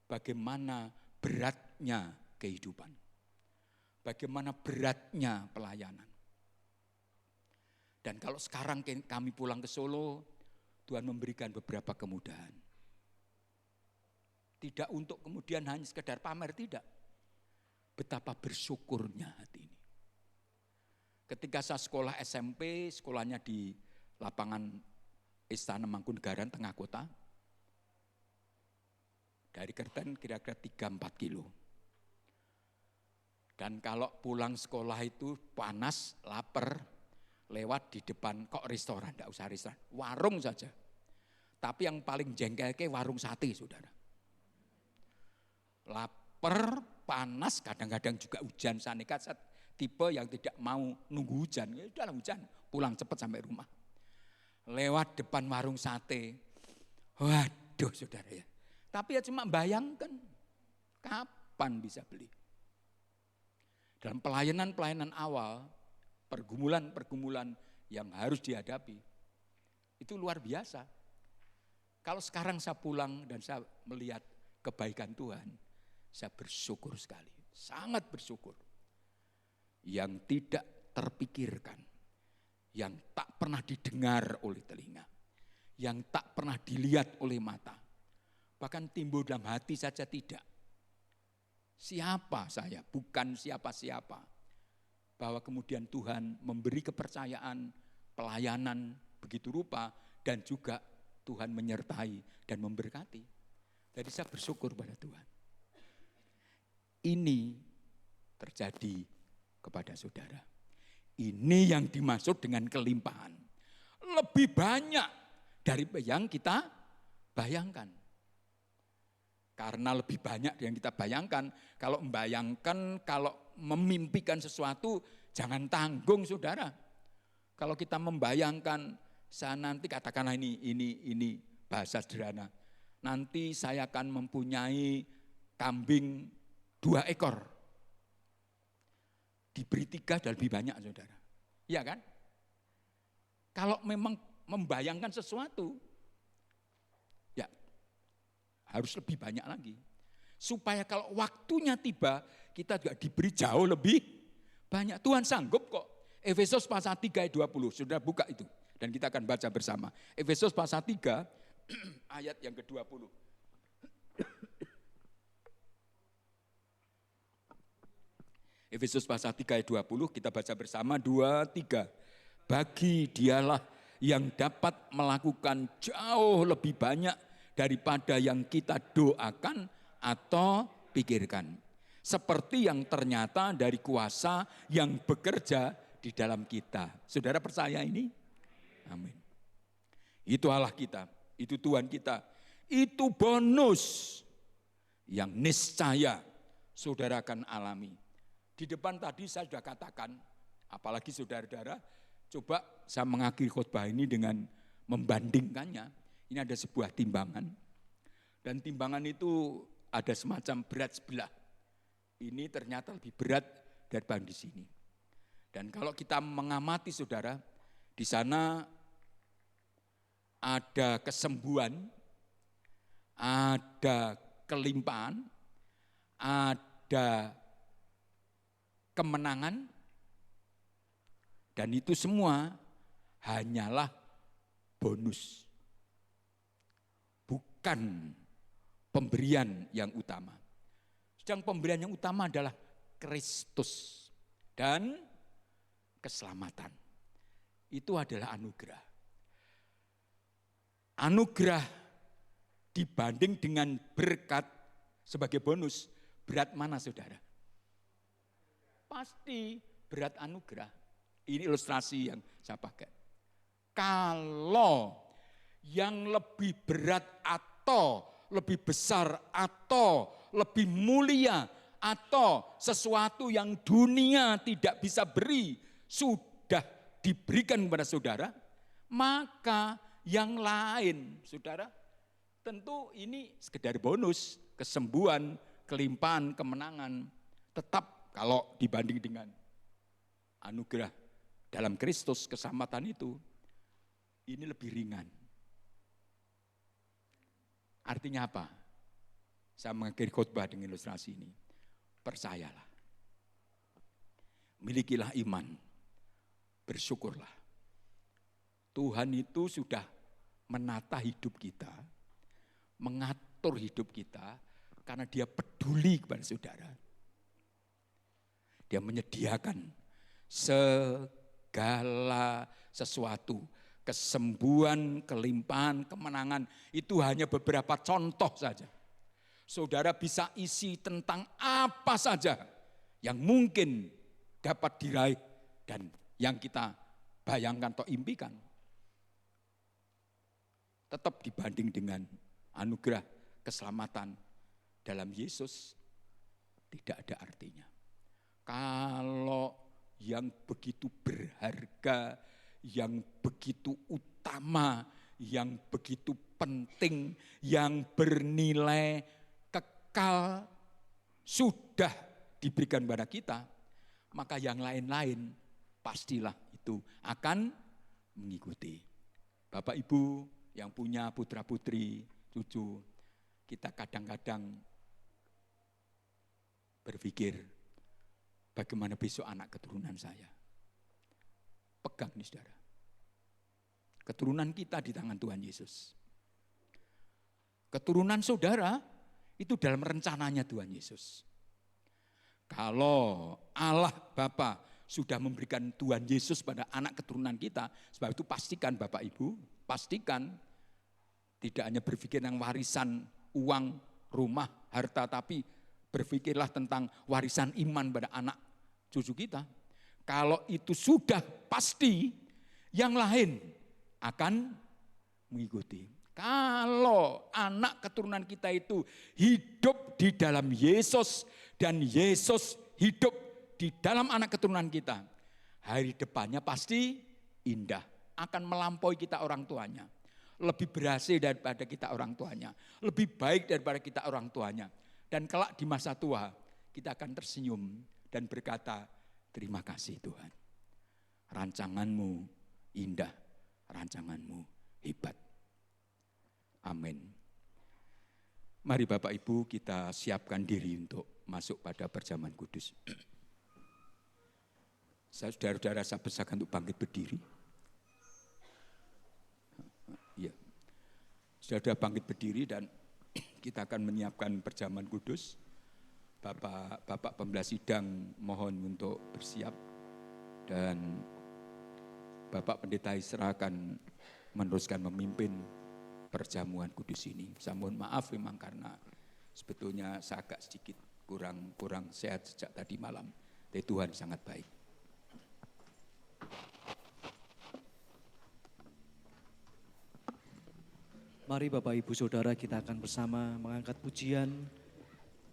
Bagaimana beratnya kehidupan. Bagaimana beratnya pelayanan. Dan kalau sekarang kami pulang ke Solo, Tuhan memberikan beberapa kemudahan. Tidak untuk kemudian hanya sekedar pamer, tidak. Betapa bersyukurnya hati ini. Ketika saya sekolah SMP, sekolahnya di lapangan Istana Mangkunegaran tengah kota. Dari Kerten kira-kira 3-4 kilo. Dan kalau pulang sekolah itu panas, lapar, lewat di depan kok restoran, enggak usah restoran, warung saja. Tapi yang paling jengkel ke warung sate saudara. Lapar, panas, kadang-kadang juga hujan, saya nekat tipe yang tidak mau nunggu hujan, ya udah hujan, pulang cepat sampai rumah. Lewat depan warung sate, waduh saudara ya. Tapi ya cuma bayangkan, kapan bisa beli. Dalam pelayanan-pelayanan awal, pergumulan-pergumulan yang harus dihadapi, itu luar biasa. Kalau sekarang saya pulang dan saya melihat kebaikan Tuhan, saya bersyukur sekali, sangat bersyukur. Yang tidak terpikirkan, yang tak pernah didengar oleh telinga, yang tak pernah dilihat oleh mata, bahkan timbul dalam hati saja tidak. Siapa saya? Bukan siapa-siapa. Bahwa kemudian Tuhan memberi kepercayaan, pelayanan begitu rupa, dan juga Tuhan menyertai dan memberkati. Jadi saya bersyukur pada Tuhan. Ini terjadi kepada saudara. Ini yang dimaksud dengan kelimpahan. Lebih banyak dari yang kita bayangkan. Karena lebih banyak yang kita bayangkan. Kalau membayangkan, kalau memimpikan sesuatu, jangan tanggung saudara. Kalau kita membayangkan, saya nanti katakanlah ini bahasa sederhana. Nanti saya akan mempunyai kambing 2 ekor. Diberi 3 dan lebih banyak saudara. Iya kan? Kalau memang membayangkan sesuatu, ya harus lebih banyak lagi. Supaya kalau waktunya tiba, kita juga diberi jauh lebih banyak. Tuhan sanggup kok. Efesus pasal 3 ayat 20, sudah buka itu. Dan kita akan baca bersama. Efesus pasal 3 ayat yang ke-20. Efesus pasal 3 ayat 20, kita baca bersama 2, 3. Bagi dialah yang dapat melakukan jauh lebih banyak daripada yang kita doakan atau pikirkan. Seperti yang ternyata dari kuasa yang bekerja di dalam kita. Saudara percaya ini? Amin. Itu Allah kita, itu Tuhan kita. Itu bonus yang niscaya saudara akan alami. Di depan tadi saya sudah katakan, apalagi saudara-saudara, coba saya mengakhiri khotbah ini dengan membandingkannya. Ini ada sebuah timbangan, dan timbangan itu ada semacam berat sebelah. Ini ternyata lebih berat daripada di sini. Dan kalau kita mengamati saudara, di sana ada kesembuhan, ada kelimpahan, ada kemenangan, dan itu semua hanyalah bonus. Bukan pemberian yang utama. Sedang pemberian yang utama adalah Kristus dan keselamatan. Itu adalah anugerah. Anugerah dibanding dengan berkat sebagai bonus, berat mana saudara? Pasti berat anugerah. Ini ilustrasi yang saya pakai. Kalau yang lebih berat atau lebih besar atau lebih mulia atau sesuatu yang dunia tidak bisa beri sudah diberikan kepada saudara, maka yang lain saudara tentu ini sekedar bonus, kesembuhan, kelimpahan, kemenangan. Tetap kalau dibanding dengan anugerah dalam Kristus, keselamatan itu, ini lebih ringan. Artinya apa? Saya mengakhiri khotbah dengan ilustrasi ini. Percayalah. Milikilah iman. Bersyukurlah. Tuhan itu sudah menata hidup kita, mengatur hidup kita, karena Dia peduli kepada saudara. Dia menyediakan segala sesuatu, kesembuhan, kelimpahan, kemenangan, itu hanya beberapa contoh saja. Saudara bisa isi tentang apa saja yang mungkin dapat diraih dan yang kita bayangkan atau impikan. Tetap dibanding dengan anugerah keselamatan dalam Yesus tidak ada artinya. Kalau yang begitu berharga, yang begitu utama, yang begitu penting, yang bernilai kekal sudah diberikan kepada kita, maka yang lain-lain pastilah itu akan mengikuti. Bapak Ibu yang punya putra-putri, cucu, kita kadang-kadang berpikir, bagaimana besok anak keturunan saya? Pegang nih saudara. Keturunan kita di tangan Tuhan Yesus. Keturunan saudara itu dalam rencananya Tuhan Yesus. Kalau Allah Bapa sudah memberikan Tuhan Yesus pada anak keturunan kita, sebab itu pastikan Bapak Ibu, pastikan tidak hanya berpikir tentang warisan uang, rumah, harta, tapi berpikirlah tentang warisan iman pada anak cucu kita. Kalau itu sudah pasti, yang lain akan mengikuti. Kalau anak keturunan kita itu hidup di dalam Yesus dan Yesus hidup di dalam anak keturunan kita, hari depannya pasti indah, akan melampaui kita orang tuanya. Lebih berhasil daripada kita orang tuanya, lebih baik daripada kita orang tuanya. Dan kelak di masa tua kita akan tersenyum dan berkata, terima kasih Tuhan. Rancanganmu indah, rancanganmu hebat. Amin. Mari Bapak Ibu kita siapkan diri untuk masuk pada perjamuan kudus. Saudara-saudara saya persilakan untuk bangkit berdiri. Ya. Saudara bangkit berdiri dan kita akan menyiapkan perjamuan kudus. Bapak pembelah sidang mohon untuk bersiap dan Bapak Pendeta Isra akan meneruskan memimpin perjamuan kudus ini. Saya mohon maaf memang karena sebetulnya saya agak sedikit kurang sehat sejak tadi malam. Tapi Tuhan sangat baik. Mari Bapak Ibu Saudara kita akan bersama mengangkat pujian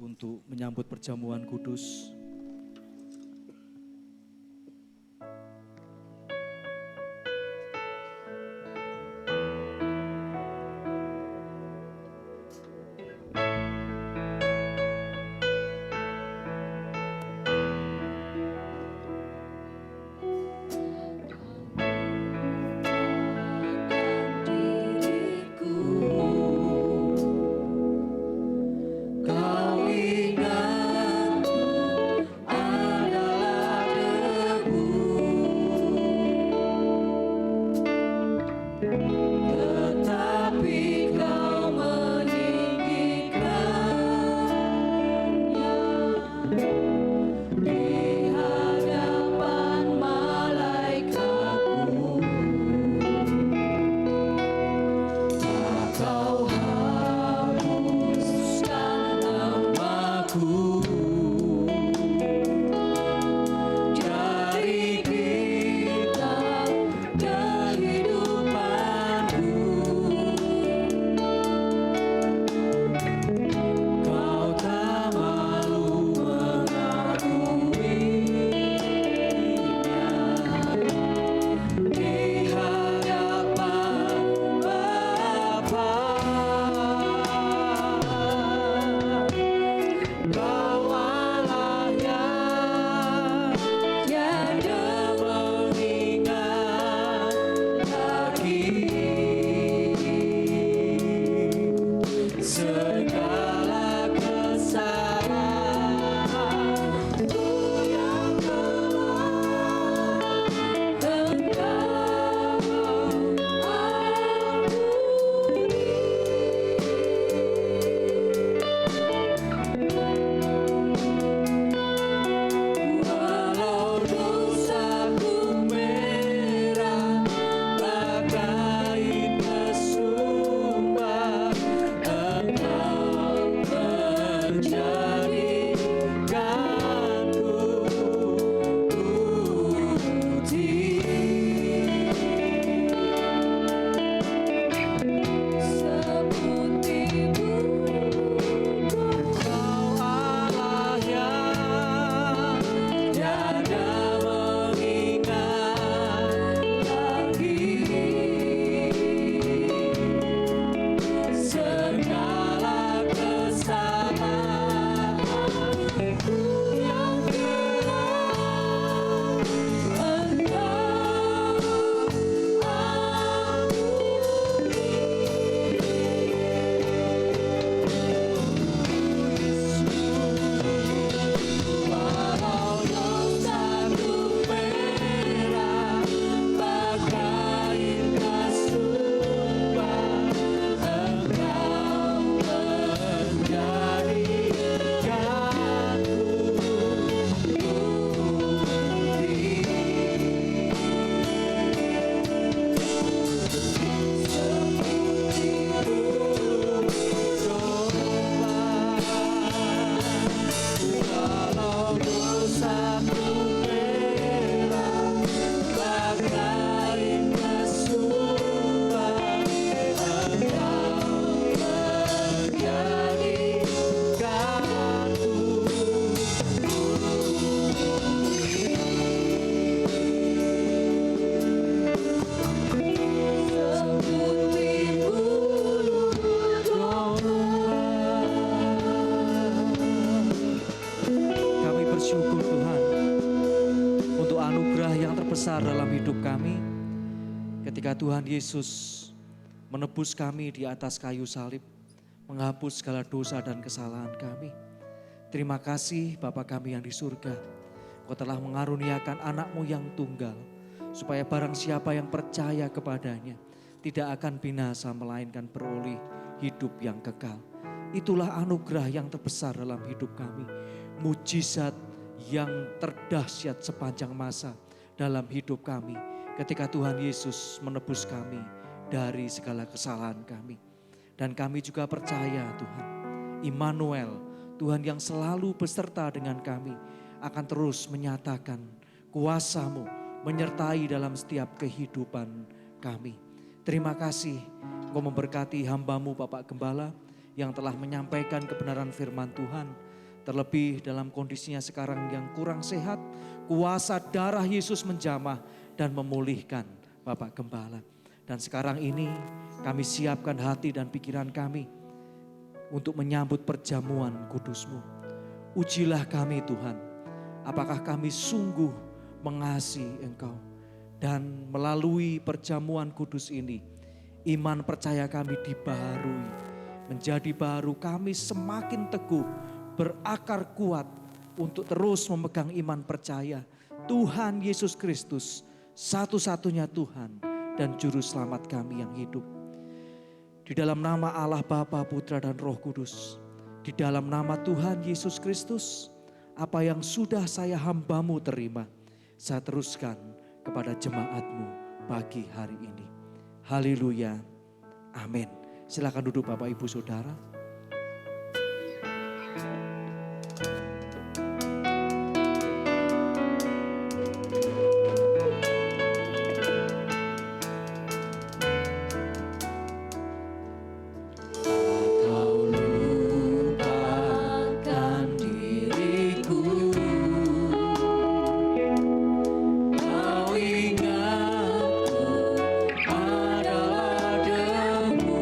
untuk menyambut perjamuan kudus. bersyukur Tuhan untuk anugerah yang terbesar dalam hidup kami ketika Tuhan Yesus menebus kami di atas kayu salib, menghapus segala dosa dan kesalahan kami. Terima kasih Bapa kami yang di surga, Kau telah mengaruniakan anak-Mu yang tunggal, supaya barang siapa yang percaya kepadanya tidak akan binasa melainkan beroleh hidup yang kekal. Itulah anugerah yang terbesar dalam hidup kami. Mujizat yang terdahsyat sepanjang masa dalam hidup kami ketika Tuhan Yesus menebus kami dari segala kesalahan kami. Dan kami juga percaya Tuhan, Immanuel, Tuhan yang selalu beserta dengan kami, akan terus menyatakan kuasa-Mu menyertai dalam setiap kehidupan kami. Terima kasih Engkau memberkati hamba-Mu Bapak Gembala yang telah menyampaikan kebenaran firman Tuhan. Terlebih dalam kondisinya sekarang yang kurang sehat, kuasa darah Yesus menjamah dan memulihkan Bapak Gembala. Dan sekarang ini kami siapkan hati dan pikiran kami untuk menyambut perjamuan kudus-Mu. Ujilah kami Tuhan, apakah kami sungguh mengasihi Engkau. Dan melalui perjamuan kudus ini, iman percaya kami dibaharui. Menjadi baru, kami semakin teguh, berakar kuat untuk terus memegang iman percaya Tuhan Yesus Kristus, satu-satunya Tuhan dan Juru Selamat kami yang hidup. Di dalam nama Allah Bapa, Putra dan Roh Kudus, di dalam nama Tuhan Yesus Kristus, apa yang sudah saya hamba-Mu terima, saya teruskan kepada jemaat-Mu pagi hari ini. Haleluya, amin. Silakan duduk Bapak Ibu Saudara. Kau ingatku adalah debu.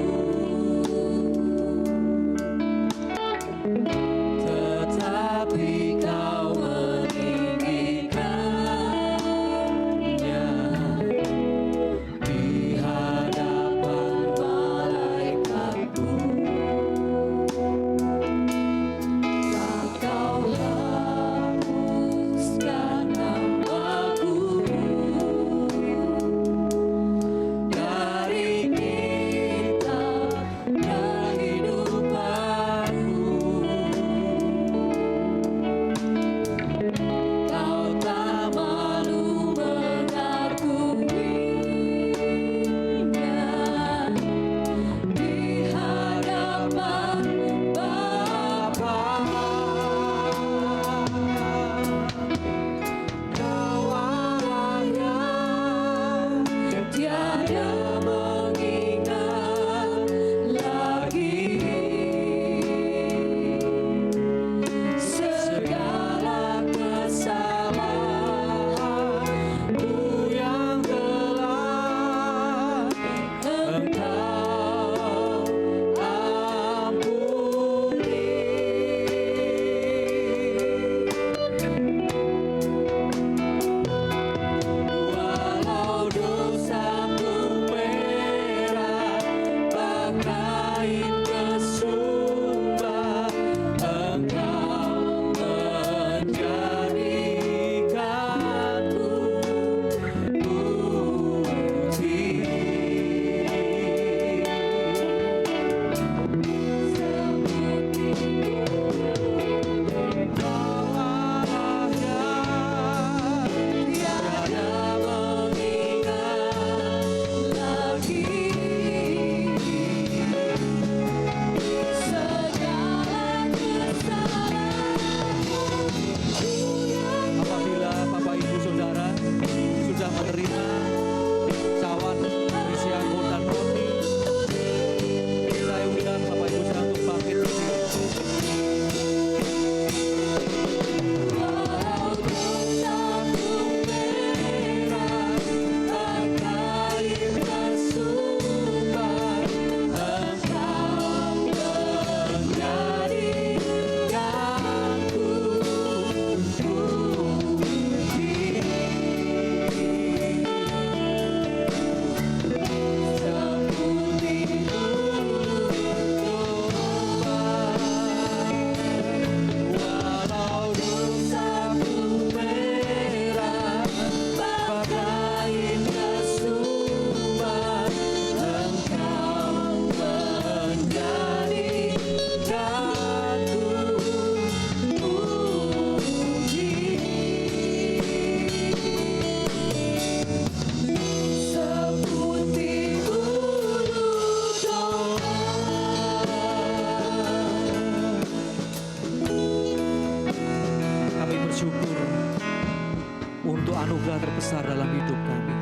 anugerah terbesar dalam hidup kami.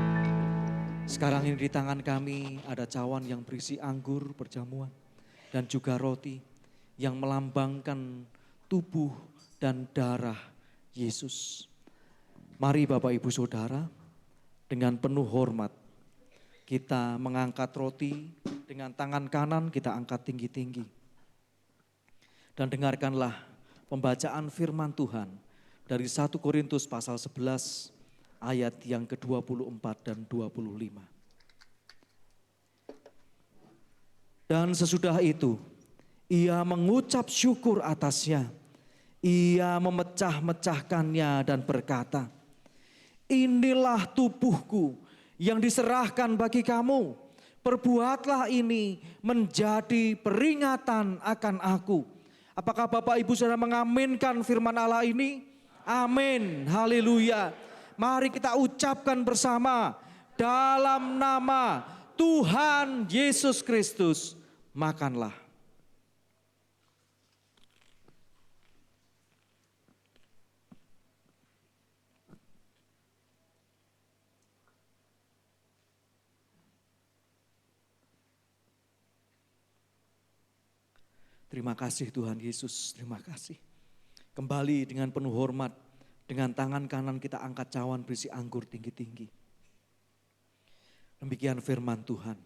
Sekarang ini di tangan kami ada cawan yang berisi anggur perjamuan dan juga roti yang melambangkan tubuh dan darah Yesus. Mari Bapak Ibu Saudara, dengan penuh hormat kita mengangkat roti, dengan tangan kanan kita angkat tinggi-tinggi. Dan dengarkanlah pembacaan firman Tuhan dari 1 Korintus pasal 11 ayat yang ke-24 dan 25. Dan sesudah itu ia mengucap syukur atasnya. Ia memecah-mecahkannya dan berkata, "Inilah tubuhku yang diserahkan bagi kamu. Perbuatlah ini menjadi peringatan akan aku." Apakah Bapak Ibu Saudara mengaminkan firman Allah ini? Amin, haleluya. Mari kita ucapkan bersama, dalam nama Tuhan Yesus Kristus, makanlah. Terima kasih Tuhan Yesus, terima kasih. Kembali dengan penuh hormat, dengan tangan kanan kita angkat cawan berisi anggur tinggi-tinggi. Demikian firman Tuhan.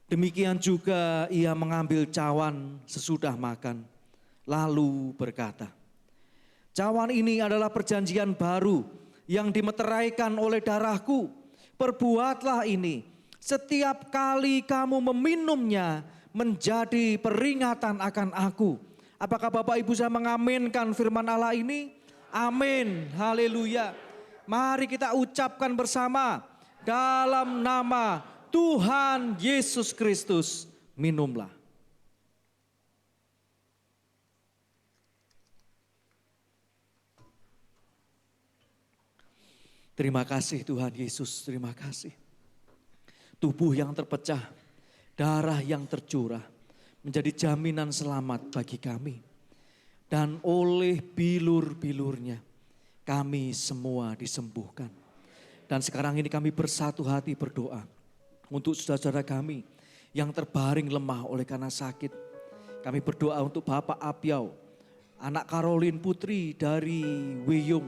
Demikian juga ia mengambil cawan sesudah makan, lalu berkata, "Cawan ini adalah perjanjian baru yang dimeteraikan oleh darahku. Perbuatlah ini setiap kali kamu meminumnya menjadi peringatan akan aku." Apakah Bapak Ibu saya mengaminkan firman Allah ini? Amin, haleluya. Mari kita ucapkan bersama, dalam nama Tuhan Yesus Kristus, minumlah. Terima kasih Tuhan Yesus, terima kasih. Tubuh yang terpecah, darah yang tercurah, menjadi jaminan selamat bagi kami. Dan oleh bilur-bilurnya kami semua disembuhkan. Dan sekarang ini kami bersatu hati berdoa untuk saudara-saudara kami yang terbaring lemah oleh karena sakit. Kami berdoa untuk Bapak Apiau, anak Karolin Putri dari Wiyung,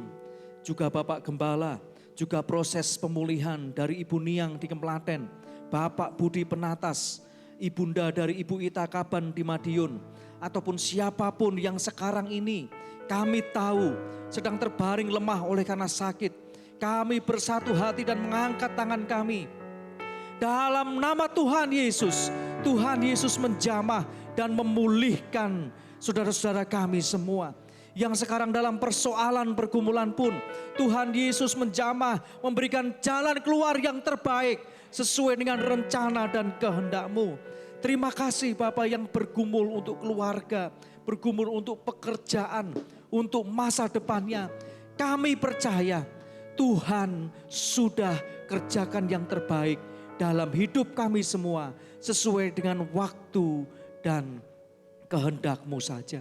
juga Bapak Gembala, juga proses pemulihan dari Ibu Niang di Kemplaten, Bapak Budi Penatas, Ibunda dari Ibu Ita Kaban di Madiun, ataupun siapapun yang sekarang ini kami tahu sedang terbaring lemah oleh karena sakit. Kami bersatu hati dan mengangkat tangan kami. Dalam nama Tuhan Yesus, Tuhan Yesus menjamah dan memulihkan saudara-saudara kami semua. Yang sekarang dalam persoalan pergumulan pun, Tuhan Yesus menjamah, memberikan jalan keluar yang terbaik sesuai dengan rencana dan kehendak-Mu. Terima kasih Bapak yang bergumul untuk keluarga, bergumul untuk pekerjaan, untuk masa depannya. Kami percaya Tuhan sudah kerjakan yang terbaik dalam hidup kami semua sesuai dengan waktu dan kehendak-Mu saja.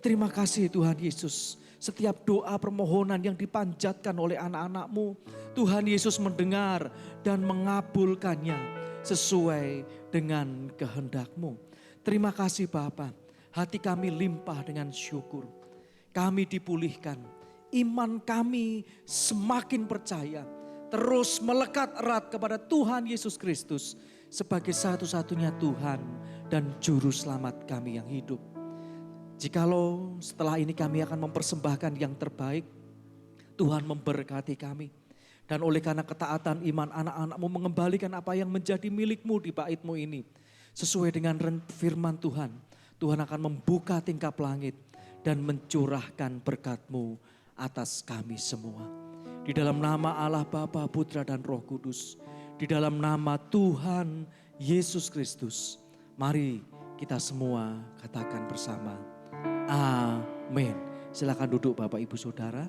Terima kasih Tuhan Yesus. Setiap doa permohonan yang dipanjatkan oleh anak-anak-Mu, Tuhan Yesus mendengar dan mengabulkannya sesuai dengan kehendak-Mu. Terima kasih Bapa, hati kami limpah dengan syukur. Kami dipulihkan, iman kami semakin percaya, terus melekat erat kepada Tuhan Yesus Kristus sebagai satu-satunya Tuhan dan Juru Selamat kami yang hidup. Jikalau setelah ini kami akan mempersembahkan yang terbaik, Tuhan memberkati kami. Dan oleh karena ketaatan iman anak-anak-Mu mengembalikan apa yang menjadi milik-Mu di bait-Mu ini. Sesuai dengan firman Tuhan, Tuhan akan membuka tingkap langit dan mencurahkan berkat-Mu atas kami semua. Di dalam nama Allah Bapa, Putra dan Roh Kudus, di dalam nama Tuhan Yesus Kristus, mari kita semua katakan bersama, amin. Silakan duduk Bapak Ibu Saudara.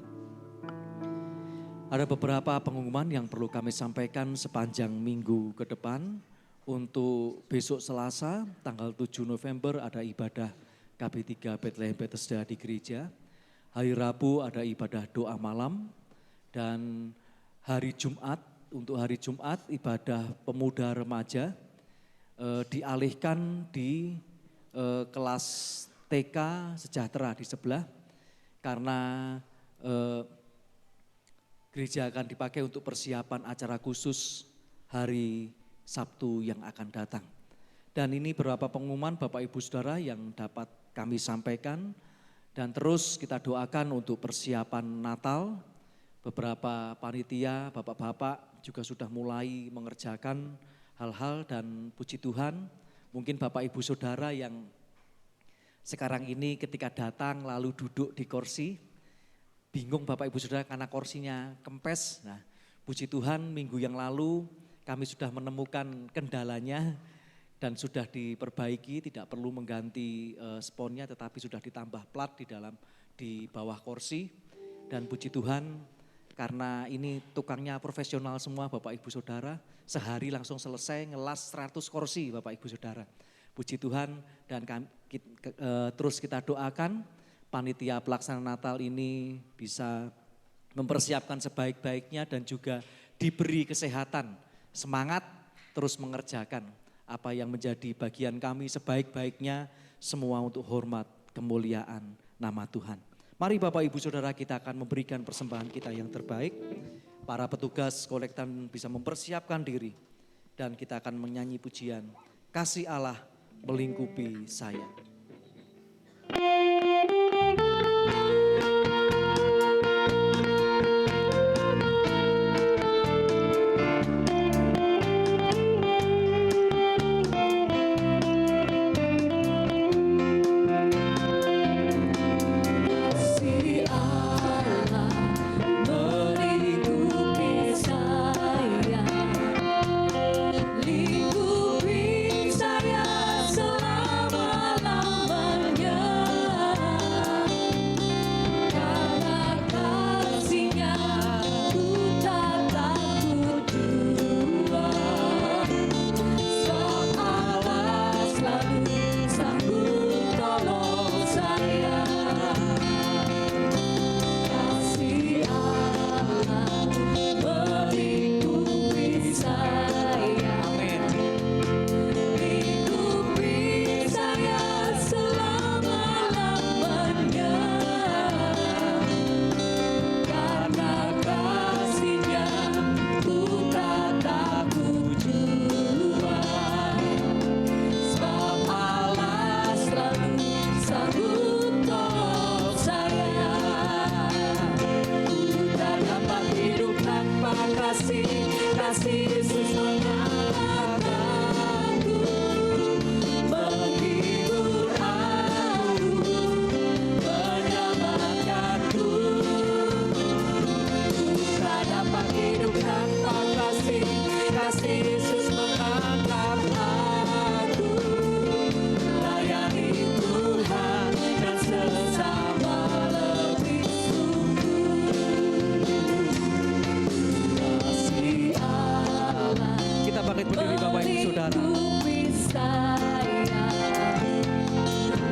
Ada beberapa pengumuman yang perlu kami sampaikan sepanjang minggu ke depan. Untuk besok Selasa tanggal 7 November ada ibadah KB3 Bethlehem Bethesda di gereja. Hari Rabu ada ibadah doa malam dan hari Jumat, untuk hari Jumat ibadah pemuda remaja dialihkan di kelas TK Sejahtera di sebelah karena gereja akan dipakai untuk persiapan acara khusus hari Sabtu yang akan datang. Dan ini beberapa pengumuman Bapak Ibu Saudara yang dapat kami sampaikan. Dan terus kita doakan untuk persiapan Natal. Beberapa panitia, bapak-bapak juga sudah mulai mengerjakan hal-hal dan puji Tuhan. Mungkin Bapak Ibu Saudara yang sekarang ini ketika datang lalu duduk di kursi, bingung Bapak Ibu Saudara karena kursinya kempes. Nah, puji Tuhan minggu yang lalu kami sudah menemukan kendalanya dan sudah diperbaiki, tidak perlu mengganti sponnya tetapi sudah ditambah plat di bawah kursi. Dan puji Tuhan karena ini tukangnya profesional semua Bapak Ibu Saudara, sehari langsung selesai ngelas 100 kursi Bapak Ibu Saudara. Puji Tuhan dan terus kita doakan panitia pelaksana Natal ini bisa mempersiapkan sebaik-baiknya dan juga diberi kesehatan, semangat terus mengerjakan apa yang menjadi bagian kami sebaik-baiknya, semua untuk hormat kemuliaan nama Tuhan. Mari Bapak Ibu Saudara kita akan memberikan persembahan kita yang terbaik. Para petugas kolektan bisa mempersiapkan diri dan kita akan menyanyi pujian Kasih Allah melingkupi saya.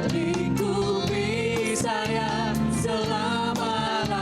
Lingkupi saya selama-lamanya.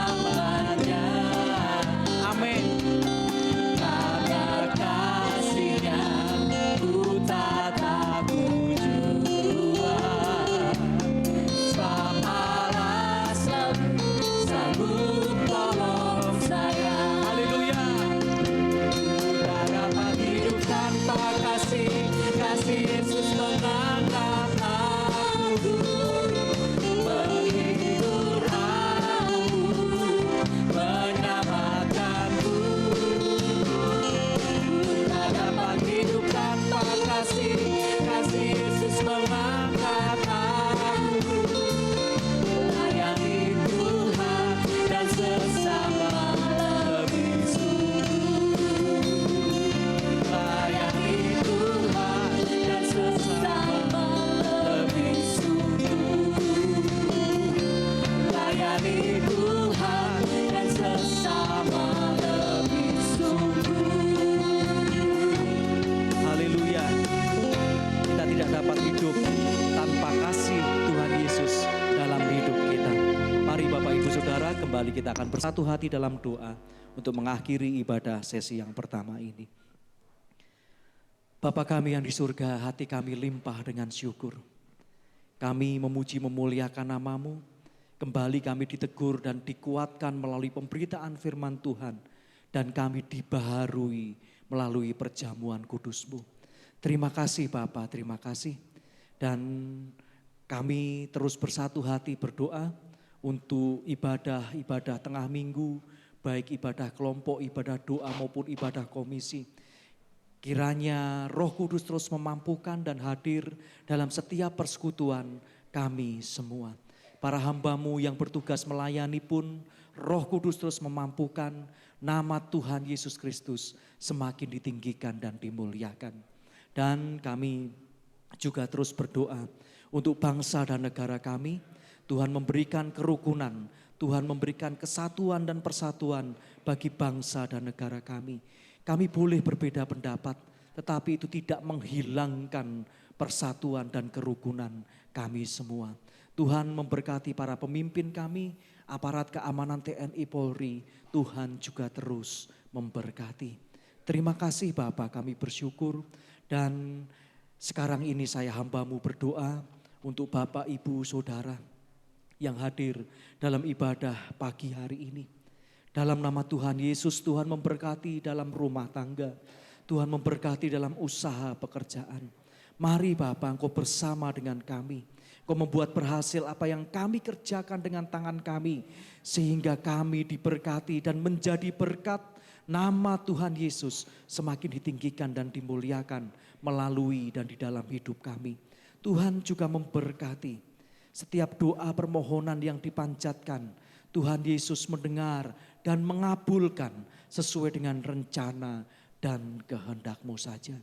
kembali kita akan bersatu hati dalam doa untuk mengakhiri ibadah sesi yang pertama ini. Bapa kami yang di surga, hati kami limpah dengan syukur. Kami memuji memuliakan nama-Mu. Kembali kami ditegur dan dikuatkan melalui pemberitaan firman Tuhan. Dan kami dibaharui melalui perjamuan kudus-Mu. Terima kasih Bapa, terima kasih. Dan kami terus bersatu hati berdoa untuk ibadah-ibadah tengah minggu, baik ibadah kelompok, ibadah doa maupun ibadah komisi. Kiranya Roh Kudus terus memampukan dan hadir dalam setiap persekutuan kami semua. Para hamba-Mu yang bertugas melayani pun Roh Kudus terus memampukan, nama Tuhan Yesus Kristus semakin ditinggikan dan dimuliakan. Dan kami juga terus berdoa untuk bangsa dan negara kami. Tuhan memberikan kerukunan, Tuhan memberikan kesatuan dan persatuan bagi bangsa dan negara kami. Kami boleh berbeda pendapat, tetapi itu tidak menghilangkan persatuan dan kerukunan kami semua. Tuhan memberkati para pemimpin kami, aparat keamanan TNI Polri, Tuhan juga terus memberkati. Terima kasih Bapa, kami bersyukur. Dan sekarang ini saya hamba-Mu berdoa untuk Bapak, Ibu, Saudara yang hadir dalam ibadah pagi hari ini. Dalam nama Tuhan Yesus, Tuhan memberkati dalam rumah tangga. Tuhan memberkati dalam usaha pekerjaan. Mari Bapa, Engkau bersama dengan kami. Engkau membuat berhasil apa yang kami kerjakan dengan tangan kami. Sehingga kami diberkati dan menjadi berkat. Nama Tuhan Yesus semakin ditinggikan dan dimuliakan melalui dan di dalam hidup kami. Tuhan juga memberkati setiap doa permohonan yang dipanjatkan. Tuhan Yesus mendengar dan mengabulkan sesuai dengan rencana dan kehendak-Mu saja.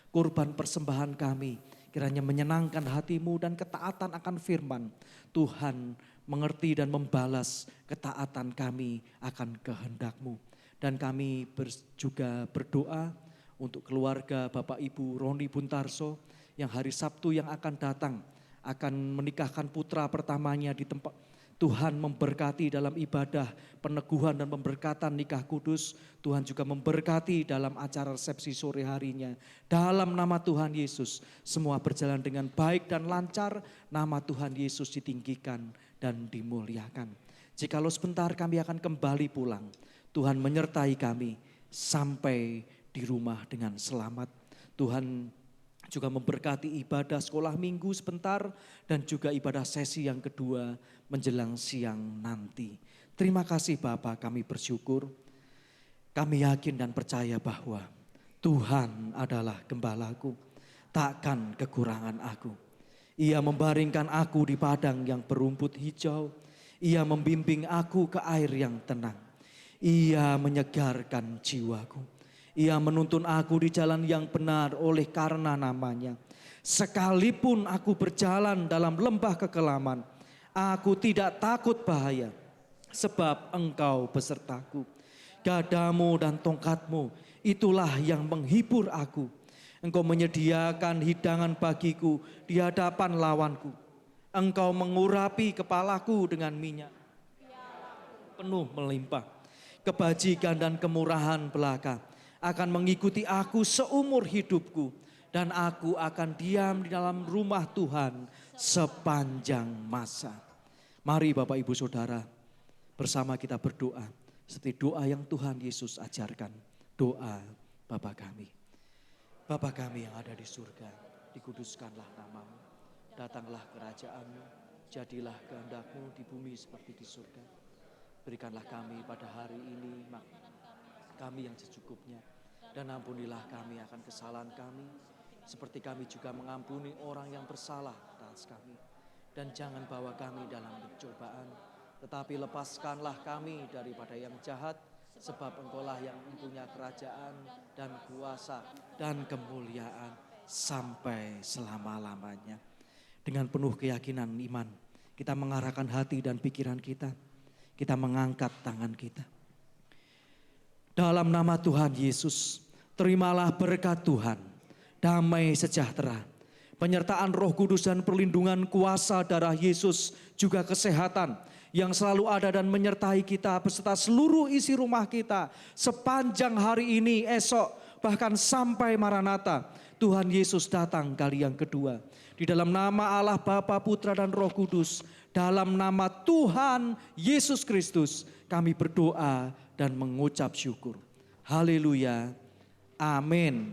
Kurban persembahan kami kiranya menyenangkan hati-Mu dan ketaatan akan firman. Tuhan mengerti dan membalas ketaatan kami akan kehendak-Mu. Dan kami juga berdoa untuk keluarga Bapak Ibu Roni Buntarso yang hari Sabtu yang akan datang akan menikahkan putra pertamanya di tempat. Tuhan memberkati dalam ibadah peneguhan dan pemberkatan nikah kudus. Tuhan juga memberkati dalam acara resepsi sore harinya. Dalam nama Tuhan Yesus semua berjalan dengan baik dan lancar. Nama Tuhan Yesus ditinggikan dan dimuliakan. Jikalau sebentar kami akan kembali pulang, Tuhan menyertai kami sampai di rumah dengan selamat. Tuhan juga memberkati ibadah sekolah minggu sebentar dan juga ibadah sesi yang kedua menjelang siang nanti. Terima kasih Bapa, kami bersyukur. Kami yakin dan percaya bahwa Tuhan adalah gembalaku, takkan kekurangan aku. Ia membaringkan aku di padang yang berumput hijau. Ia membimbing aku ke air yang tenang. Ia menyegarkan jiwaku. Ia menuntun aku di jalan yang benar oleh karena namanya. Sekalipun aku berjalan dalam lembah kekelaman, aku tidak takut bahaya, sebab Engkau besertaku. Gadamu dan tongkatmu, itulah yang menghibur aku. Engkau menyediakan hidangan bagiku di hadapan lawanku. Engkau mengurapi kepalaku dengan minyak, penuh melimpah. Kebajikan dan kemurahan belaka akan mengikuti aku seumur hidupku. Dan aku akan diam di dalam rumah Tuhan sepanjang masa. Mari Bapak Ibu Saudara, bersama kita berdoa seperti doa yang Tuhan Yesus ajarkan. Doa Bapa kami. Bapa kami yang ada di surga, dikuduskanlah nama-Mu. Datanglah kerajaan-Mu, jadilah kehendak-Mu di bumi seperti di surga. Berikanlah kami pada hari ini kami yang secukupnya. Dan ampunilah kami akan kesalahan kami, seperti kami juga mengampuni orang yang bersalah atas kami. Dan jangan bawa kami dalam pencobaan, tetapi lepaskanlah kami daripada yang jahat, sebab Engkaulah yang mempunyai kerajaan dan kuasa dan kemuliaan sampai selama-lamanya. Dengan penuh keyakinan iman, kita mengarahkan hati dan pikiran kita. Kita mengangkat tangan kita. Dalam nama Tuhan Yesus, terimalah berkat Tuhan, damai sejahtera, penyertaan Roh Kudus dan perlindungan kuasa darah Yesus, juga kesehatan yang selalu ada dan menyertai kita beserta seluruh isi rumah kita sepanjang hari ini, esok, bahkan sampai Maranatha. Tuhan Yesus datang kali yang kedua. Di dalam nama Allah Bapa, Putra dan Roh Kudus, dalam nama Tuhan Yesus Kristus, kami berdoa dan mengucap syukur. Haleluya. Amin.